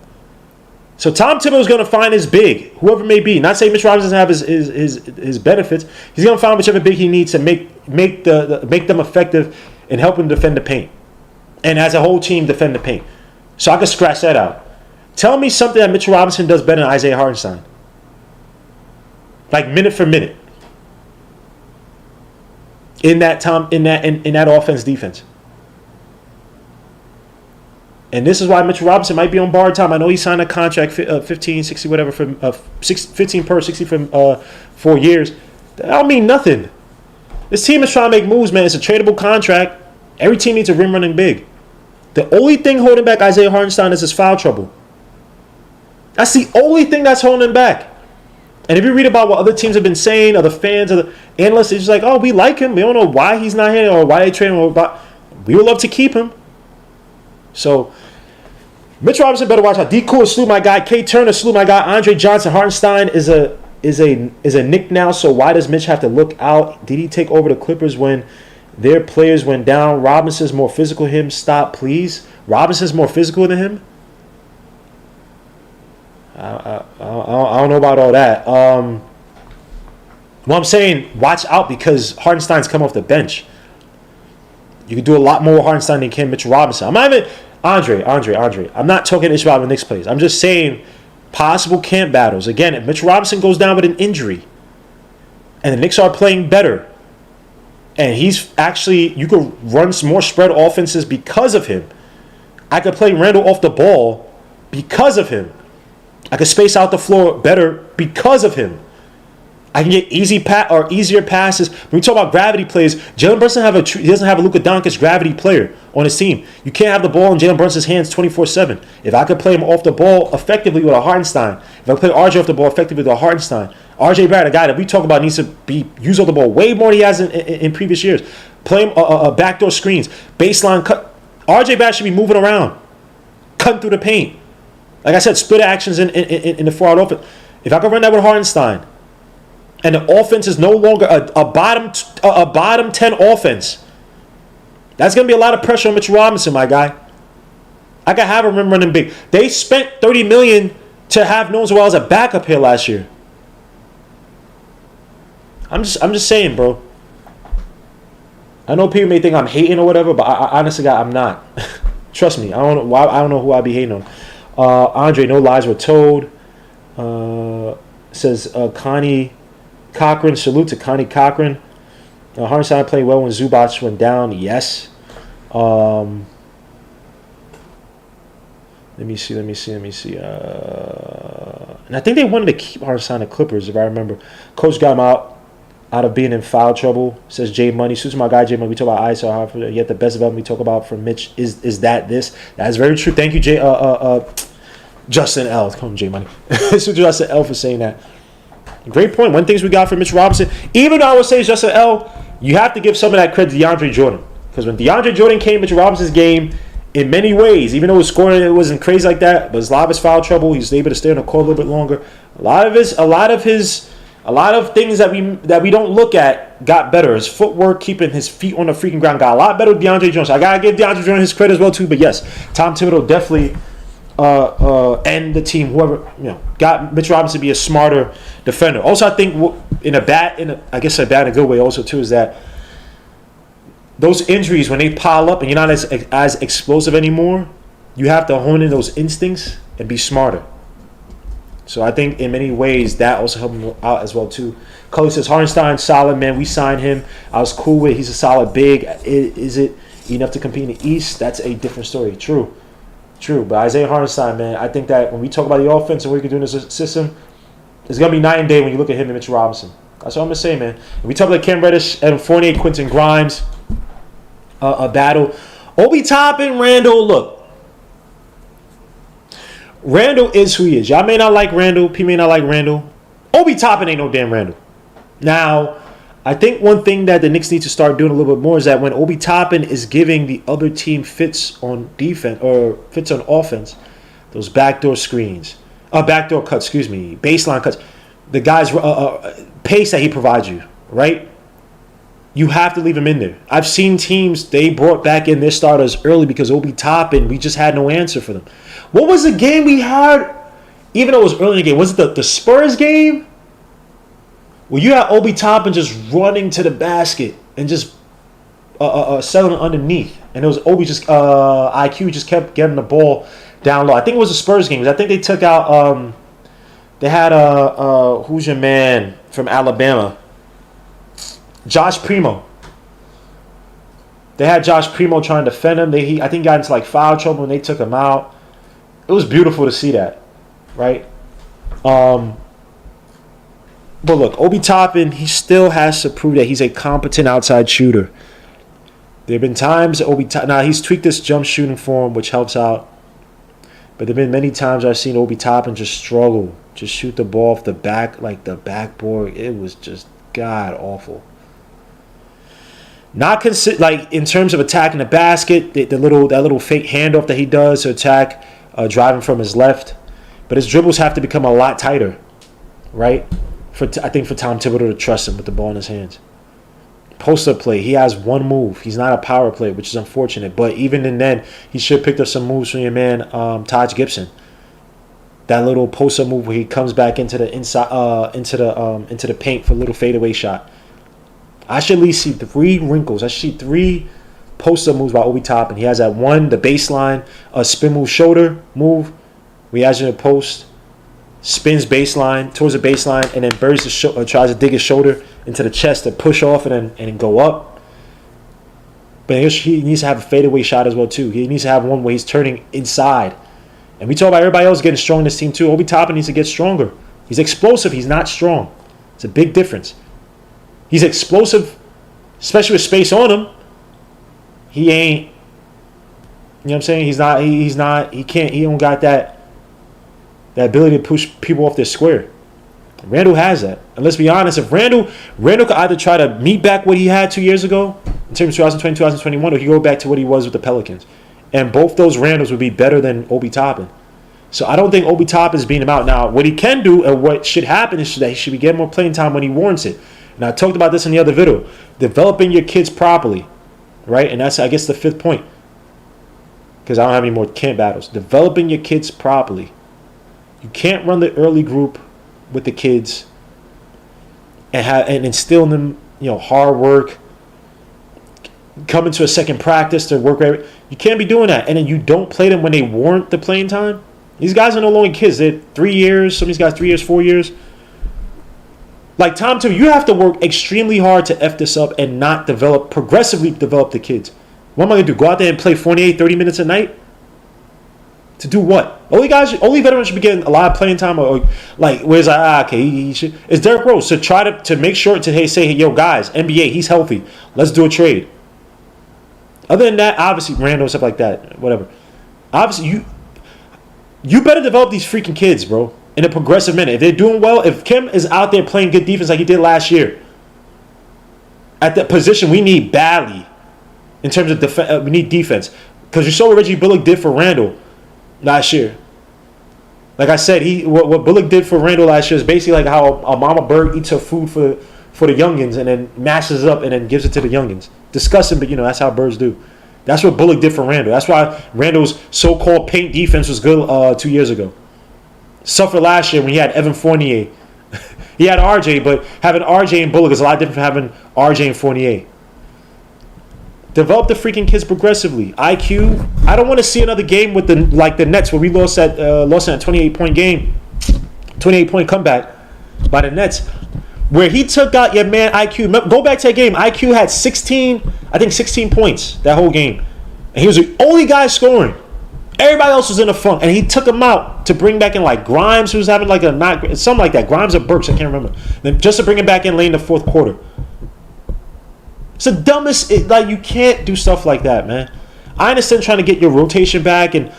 So Tom Thibodeau is going to find his big, whoever it may be. Not saying Mitch Robinson doesn't have his benefits. He's going to find whichever big he needs to make them effective in helping defend the paint, and as a whole team defend the paint. So I can scratch that out. Tell me something that Mitchell Robinson does better than Isaiah Hartenstein, like minute for minute in that offense defense. And this is why Mitchell Robinson might be on borrowed time. I know he signed a contract, 15, 60, whatever, for 15 per 60 for 4 years. That don't mean nothing. This team is trying to make moves, man. It's a tradable contract. Every team needs a rim running big. The only thing holding back Isaiah Hartenstein is his foul trouble. That's the only thing that's holding him back. And if you read about what other teams have been saying, other fans, other analysts, it's just like, oh, we like him. We don't know why he's not here or why they trade him. We would love to keep him. So, Mitch Robinson better watch out. D. Cool salute my guy. K. Turner salute my guy. Andre Johnson. Hartenstein is a Knick now. So why does Mitch have to look out? Did he take over the Clippers when their players went down? Robinson's more physical than him. Stop, please. Robinson's more physical than him. I don't know about all that. Well, I'm saying watch out because Hartenstein's come off the bench. You can do a lot more with Hartenstein than can Mitchell Robinson. I'm not even Andre. I'm not talking issue about the Knicks plays. I'm just saying possible camp battles. Again, if Mitchell Robinson goes down with an injury and the Knicks are playing better and he's actually, you could run some more spread offenses because of him. I could play Randle off the ball because of him. I could space out the floor better because of him. I can get easier passes. When we talk about gravity plays, Jalen Brunson he doesn't have a Luka Doncic gravity player on his team. You can't have the ball in Jalen Brunson's hands 24/7. If I could play him off the ball effectively with a Hartenstein, if I could play RJ off the ball effectively with a Hartenstein, RJ Barrett, a guy that we talk about needs to be used off the ball way more than he has in previous years. Play him backdoor screens, baseline cut. RJ Barrett should be moving around, cutting through the paint. Like I said, split actions in the forward offense. If I could run that with Hartenstein, and the offense is no longer a bottom 10 offense, that's going to be a lot of pressure on Mitchell Robinson, my guy. I could have him running big. They spent $30 million to have Noel as a backup here last year. I'm just saying, bro. I know people may think I'm hating or whatever, but I honestly, God, I'm not. Trust me. I don't know who I'd be hating on. Andre, no lies were told. Says Connie Cochran. Salute to Connie Cochran. Hartenstein played well when Zubac went down. Yes. Let me see. And I think they wanted to keep Hartenstein the Clippers, if I remember. Coach got him out of being in foul trouble. Says Jay Money. Suits my guy Jay Money. We talk about ISO. Yet the best of them we talk about from Mitch is that this. That's very true. Thank you, Justin L. Come on, Jay Money. Suits Justin L for saying that. Great point. One thing we got from Mitch Robinson, even though I would say Justin L, you have to give some of that credit to DeAndre Jordan. Because when DeAndre Jordan came into Robinson's game, in many ways, even though his scoring it wasn't crazy like that, but a lot of his foul trouble, he was able to stay on the court a little bit longer. A lot of things that we don't look at got better. His footwork, keeping his feet on the freaking ground, got a lot better with DeAndre Jordan. So I gotta give DeAndre Jordan his credit as well too. But yes, Tom Thibodeau definitely and the team, whoever got Mitch Robinson to be a smarter defender. Also, I think in a bad in a good way also too is that those injuries, when they pile up and you're not as explosive anymore, you have to hone in those instincts and be smarter. So I think in many ways that also helped him out as well too. Cully says Hartenstein solid, man. We signed him. I was cool with it. He's a solid big. Is it enough to compete in the East? That's a different story. True. But Isaiah Hartenstein, man, I think that when we talk about the offense and what we can do in this system, it's going to be night and day when you look at him and Mitchell Robinson. That's what I'm going to say, man. When we talk about Cam Reddish, Adam Fournier, Quentin Grimes, a battle. Obi Toppin, Randle, look. Randle is who he is. Y'all may not like Randle. P may not like Randle. Obi Toppin ain't no damn Randle. Now, I think one thing that the Knicks need to start doing a little bit more is that when Obi Toppin is giving the other team fits on defense or fits on offense, those backdoor screens, backdoor cuts, baseline cuts, the guy's pace that he provides you, right? You have to leave him in there. I've seen teams, they brought back in their starters early because Obi Toppin, we just had no answer for them. What was the game we had, even though it was early in the game? Was it the Spurs game? Well, you had Obi Toppin just running to the basket and just settling underneath. And it was Obi just, IQ just kept getting the ball down low. I think it was the Spurs game. I think they took out, they had, who's your man from Alabama? Josh Primo. They had Josh Primo trying to defend him. I think he got into like foul trouble when they took him out. It was beautiful to see that, right? But look, Obi Toppin, he still has to prove that he's a competent outside shooter. There have been times now he's tweaked this jump shooting form, which helps out. But there have been many times I've seen Obi Toppin just struggle, just shoot the ball off the back, like the backboard. It was just god awful. Not like in terms of attacking the basket, that little fake handoff that he does to attack, driving from his left. But his dribbles have to become a lot tighter, right? I think for Tom Thibodeau to trust him with the ball in his hands. Post-up play, he has one move. He's not a power player, which is unfortunate. But even in then, he should have picked up some moves from your man, Taj Gibson. That little post-up move where he comes back into the inside, into the paint for a little fadeaway shot. I should at least see 3 wrinkles. I should see 3 post-up moves by Obi Toppin. He has that one, the baseline, spin move shoulder move. We has in the post, spins baseline towards the baseline, and then buries tries to dig his shoulder into the chest to push off and then go up. But he needs to have a fadeaway shot as well too. He needs to have one where he's turning inside. And we talk about everybody else getting strong in this team too. Obi Toppin needs to get stronger. He's explosive. He's not strong. It's a big difference. He's explosive, especially with space on him. He ain't. You know what I'm saying? He's not. He can't. He don't got that ability to push people off their square. Randle has that. And let's be honest, if Randle could either try to meet back what he had 2 years ago, in terms of 2020, 2021, or he go back to what he was with the Pelicans. And both those Randles would be better than Obi Toppin. So I don't think Obi Toppin is beating him out. Now, what he can do and what should happen is that he should be getting more playing time when he warrants it. And I talked about this in the other video. Developing your kids properly, right? And that's, I guess, the 5th point. Because I don't have any more camp battles. Developing your kids properly. You can't run the early group with the kids and instill in them, hard work. Come into a second practice to work. You can't be doing that. And then you don't play them when they warrant the playing time. These guys are no longer kids. They're 3 years. Some of these guys 3 years, 4 years. Like Tom too, you have to work extremely hard to F this up and not progressively develop the kids. What am I going to do? Go out there and play 28, 30 minutes a night? To do what? Only veterans should be getting a lot of playing time, or like where's okay, he should. It's Derrick Rose to try to make sure to say, yo guys, NBA, he's healthy. Let's do a trade. Other than that, obviously Randle, stuff like that, whatever. Obviously you better develop these freaking kids, bro, in a progressive manner. If they're doing well, if Kim is out there playing good defense like he did last year, at that position we need badly in terms of defense. We need defense because you saw what Reggie Bullock did for Randle last year. Like I said, what Bullock did for Randle last year is basically like how a mama bird eats her food for the youngins and then mashes it up and then gives it to the youngins. Disgusting, but that's how birds do. That's what Bullock did for Randle. That's why Randle's so-called paint defense was good 2 years ago. Suffered last year when he had Evan Fournier. He had RJ, but having RJ and Bullock is a lot different from having RJ and Fournier. Develop the freaking kids progressively. IQ. I don't want to see another game with the Nets where we lost in a 28-point game, 28-point comeback by the Nets, where he took out your man IQ. Go back to that game. IQ had 16 points that whole game, and he was the only guy scoring. Everybody else was in a funk, and he took him out to bring back in like Grimes, who was having like something like that. Grimes or Burks, I can't remember. Then just to bring him back in late in the 4th quarter. It's the dumbest. You can't do stuff like that, man. I understand trying to get your rotation back and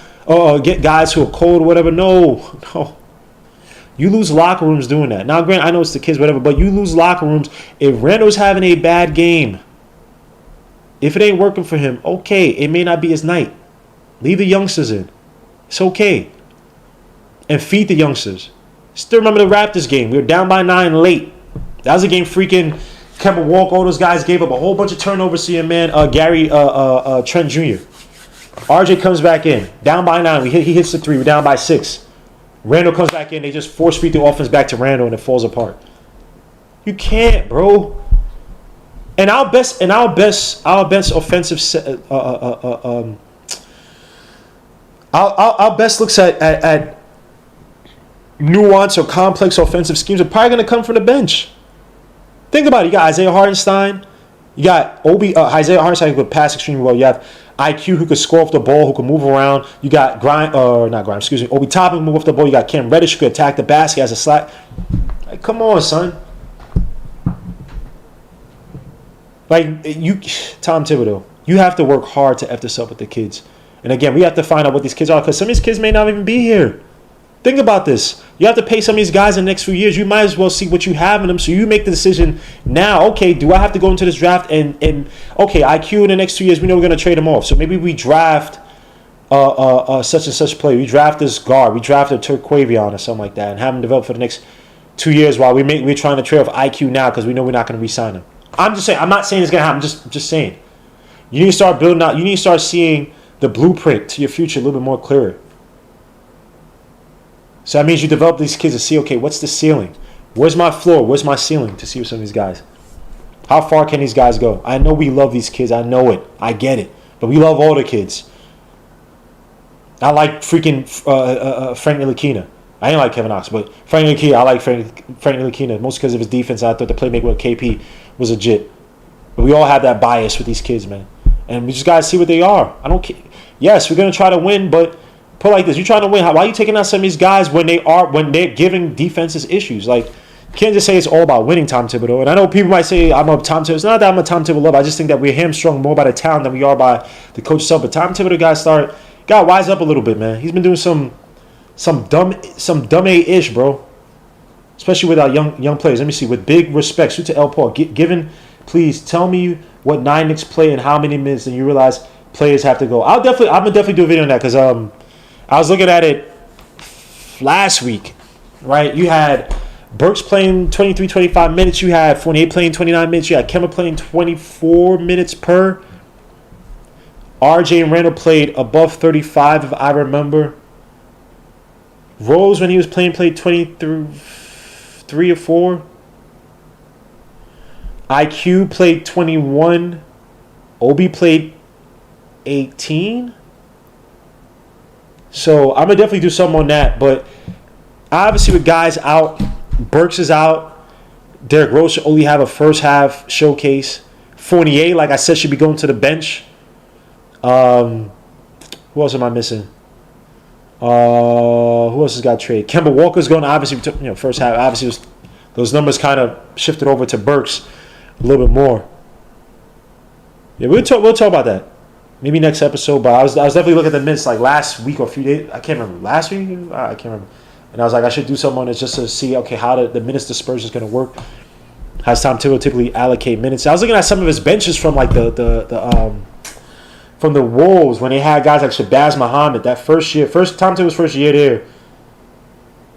get guys who are cold or whatever. No. You lose locker rooms doing that. Now, granted, I know it's the kids, whatever, but you lose locker rooms if Randle's having a bad game. If it ain't working for him, okay, it may not be his night. Leave the youngsters in. It's okay. And feed the youngsters. Still remember the Raptors game. We were down by 9 late. That was a game freaking Kemba Walker, all those guys gave up a whole bunch of turnovers to your man, Trent Jr. RJ comes back in. Down by 9. He hits the 3. We're down by 6. Randle comes back in. They just force feed the offense back to Randle, and it falls apart. You can't, bro. And our best offensive our best looks at nuance or complex offensive schemes are probably going to come from the bench. Think about it. You got Isaiah Hartenstein. You got Isaiah Hartenstein who could pass extremely well. You have IQ who could score off the ball, who can move around. You got Obi Toppin move off the ball. You got Cam Reddish who could attack the basket as a slot. Like, come on, son. Like, Tom Thibodeau, you have to work hard to F this up with the kids. And again, we have to find out what these kids are, because some of these kids may not even be here. Think about this. You have to pay some of these guys in the next few years. You might as well see what you have in them, so you make the decision now. Okay, do I have to go into this draft and okay, IQ in the next 2 years, we know we're going to trade them off. So maybe we draft such and such player. We draft this guard. We draft a Turquavion or something like that and have him develop for the next 2 years while we're trying to trade off IQ now because we know we're not going to re-sign him. I'm just saying. I'm not saying it's going to happen. Just saying. You need to start building out. You need to start seeing the blueprint to your future a little bit more clearer. So that means you develop these kids to see, okay, what's the ceiling? Where's my floor? Where's my ceiling to see with some of these guys? How far can these guys go? I know we love these kids. I know it. I get it. But we love all the kids. I like freaking Frank Ntilikina. I ain't like Kevin Knox, but Frank Ntilikina, I like Frank Ntilikina. Mostly because of his defense. I thought the playmaker with KP was legit. But we all have that bias with these kids, man. And we just got to see what they are. I don't care. Yes, we're going to try to win, but put it like this. You're trying to win. Why are you taking out some of these guys when they're giving defenses issues? Like, you can't just say it's all about winning, Tom Thibodeau. And I know people might say I'm a Tom Thibodeau. It's not that I'm a Tom Thibodeau lover. I just think that we're hamstrung more by the talent than we are by the coach itself. But Tom Thibodeau got wise up a little bit, man. He's been doing some dumb A-ish, bro. Especially with our young players. Let me see. With big respect, shoot to L. Paul. Please tell me what 9 Knicks play and how many minutes, and you realize players have to go. I'm gonna definitely do a video on that because I was looking at it last week, right? You had Burks playing 23, 25 minutes. You had Fournier playing 29 minutes. You had Kemba playing 24 minutes per. RJ and Randle played above 35, if I remember. Rose, when he was played 23 or 4. IQ played 21. Obi played 18. So I'm going to definitely do something on that. But obviously with guys out, Burks is out. Derrick Rose should only have a first half showcase. Fournier, like I said, should be going to the bench. Who else am I missing? Who else has got traded? Kemba Walker's going to obviously, first half. Obviously, those numbers kind of shifted over to Burks a little bit more. Yeah, we'll talk about that. Maybe next episode, but I was definitely looking at the minutes like last week or a few days. I can't remember. Last week? I can't remember. And I was like, I should do something on this just to see, okay, how the minutes dispersion is going to work. How's Tom Thibodeau typically allocate minutes? I was looking at some of his benches from like from the Wolves when they had guys like Shabazz Muhammad that Tom Thibodeau's first year there.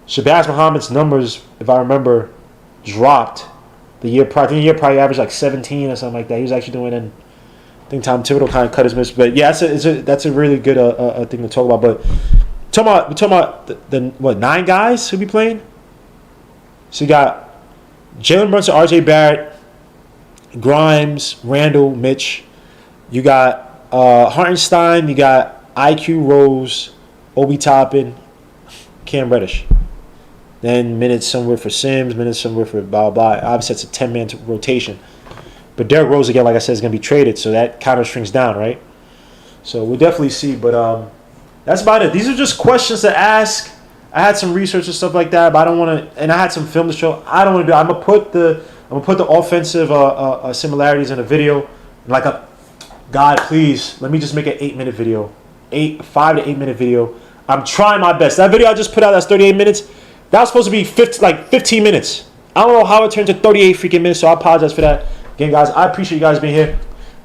Shabazz Muhammad's numbers, if I remember, dropped the year prior. I think the year prior he averaged like 17 or something like that. He was actually doing it. I think Tom Thibodeau kind of cut his miss, but yeah, that's a really good thing to talk about. But we're talking about the 9 guys who be playing. So you got Jalen Brunson, R.J. Barrett, Grimes, Randle, Mitch. You got Hartenstein. You got IQ, Rose, Obi Toppin, Cam Reddish. Then minutes somewhere for Sims, minutes somewhere for blah blah. Obviously, it's a 10-man rotation. But Derrick Rose, again, like I said, is going to be traded, so that kind of shrinks down, right? So we'll definitely see. But that's about it. These are just questions to ask. I had some research and stuff like that, but I don't want to. And I had some film to show. I don't want to do. I'm gonna put the offensive similarities in a video. Like God, please let me just make an 8-minute video, 5 to 8 minute video. I'm trying my best. That video I just put out, that's 38 minutes. That was supposed to be 15 minutes. I don't know how it turned to 38 freaking minutes, so I apologize for that. Again, guys, I appreciate you guys being here.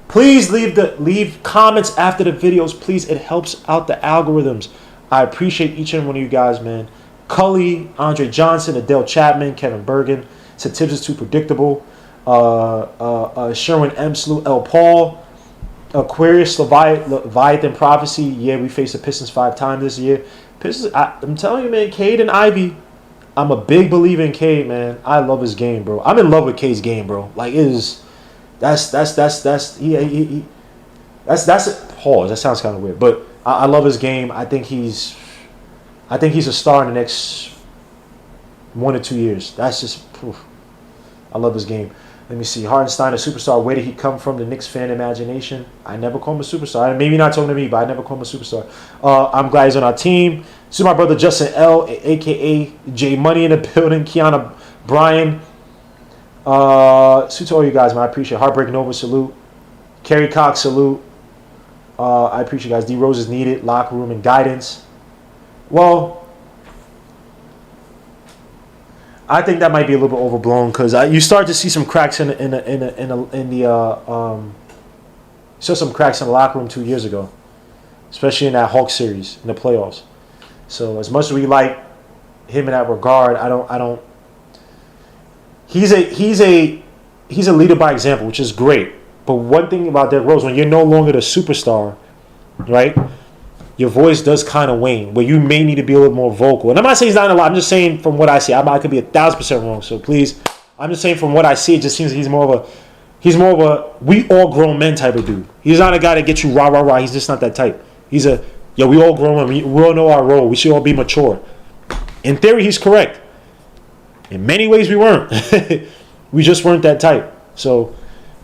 Please leave comments after the videos. Please, it helps out the algorithms. I appreciate each and one of you guys, man. Cully, Andre Johnson, Adele Chapman, Kevin Bergen. Said Tibbs is too predictable. Sherwin Emslu, L. Paul. Aquarius, Leviathan Prophecy. Yeah, we faced the Pistons 5 times this year. Pistons, I'm telling you, man, Cade and Ivy. I'm a big believer in Cade, man. I love his game, bro. I'm in love with Cade's game, bro. Like, it is. That's it. Pause. That sounds kind of weird, but I love his game. I think he's a star in the next 1 or 2 years. That's just. I love his game. Let me see. Hartenstein, a superstar. Where did he come from? The Knicks fan imagination. I never call him a superstar. Maybe not talking to me, but I never call him a superstar. I'm glad he's on our team. See my brother Justin L, a.k.a. J Money in the building. Kiana Bryan. Salute to all you guys, man. I appreciate it. Heartbreaking Over, salute. Kerry Cox, salute. I appreciate you guys. D Rose is needed. Locker room and guidance. Well, I think that might be a little bit overblown because you start to see some cracks in the saw some cracks in the locker room 2 years ago, especially in that Hawks series in the playoffs. So as much as we like him in that regard, I don't. He's a leader by example, which is great. But one thing about Derrick Rose, when you're no longer the superstar, right? Your voice does kind of wane, where you may need to be a little more vocal. And I'm not saying he's not a lot. I'm just saying from what I see. I could be 1,000% wrong. So please, I'm just saying from what I see, it just seems he's more of a we all grown men type of dude. He's not a guy that gets you rah rah rah. He's just not that type. He's we all grown men. We all know our role. We should all be mature. In theory, he's correct. In many ways, we weren't. We just weren't that type. So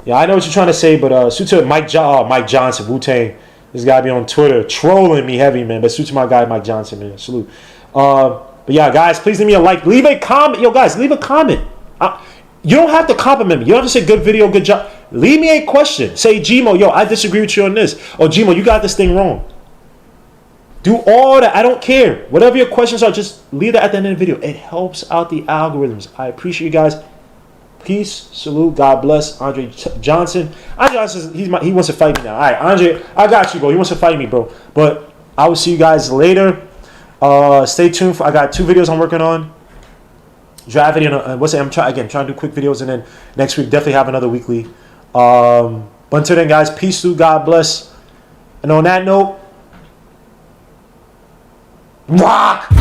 yeah, I know what you're trying to say, but suit to Mike Johnson, Wu-Tang. This guy be on Twitter trolling me heavy, man. But suit to my guy, Mike Johnson, man. Salute. But yeah, guys, please leave me a like. Leave a comment. Yo, guys, leave a comment. You don't have to compliment me. You don't have to say good video, good job. Leave me a question. Say, Gmo, yo, I disagree with you on this. Or Gmo, you got this thing wrong. Do all that. I don't care. Whatever your questions are, just leave that at the end of the video. It helps out the algorithms. I appreciate you guys. Peace, salute, God bless. Andre Johnson. Andre Johnson, he wants to fight me now. All right, Andre, I got you, bro. He wants to fight me, bro. But I will see you guys later. Stay tuned. I got 2 videos I'm working on. Draft video. I'm trying to do quick videos, and then next week definitely have another weekly. But until then, guys, peace, salute, God bless. And on that note, rock.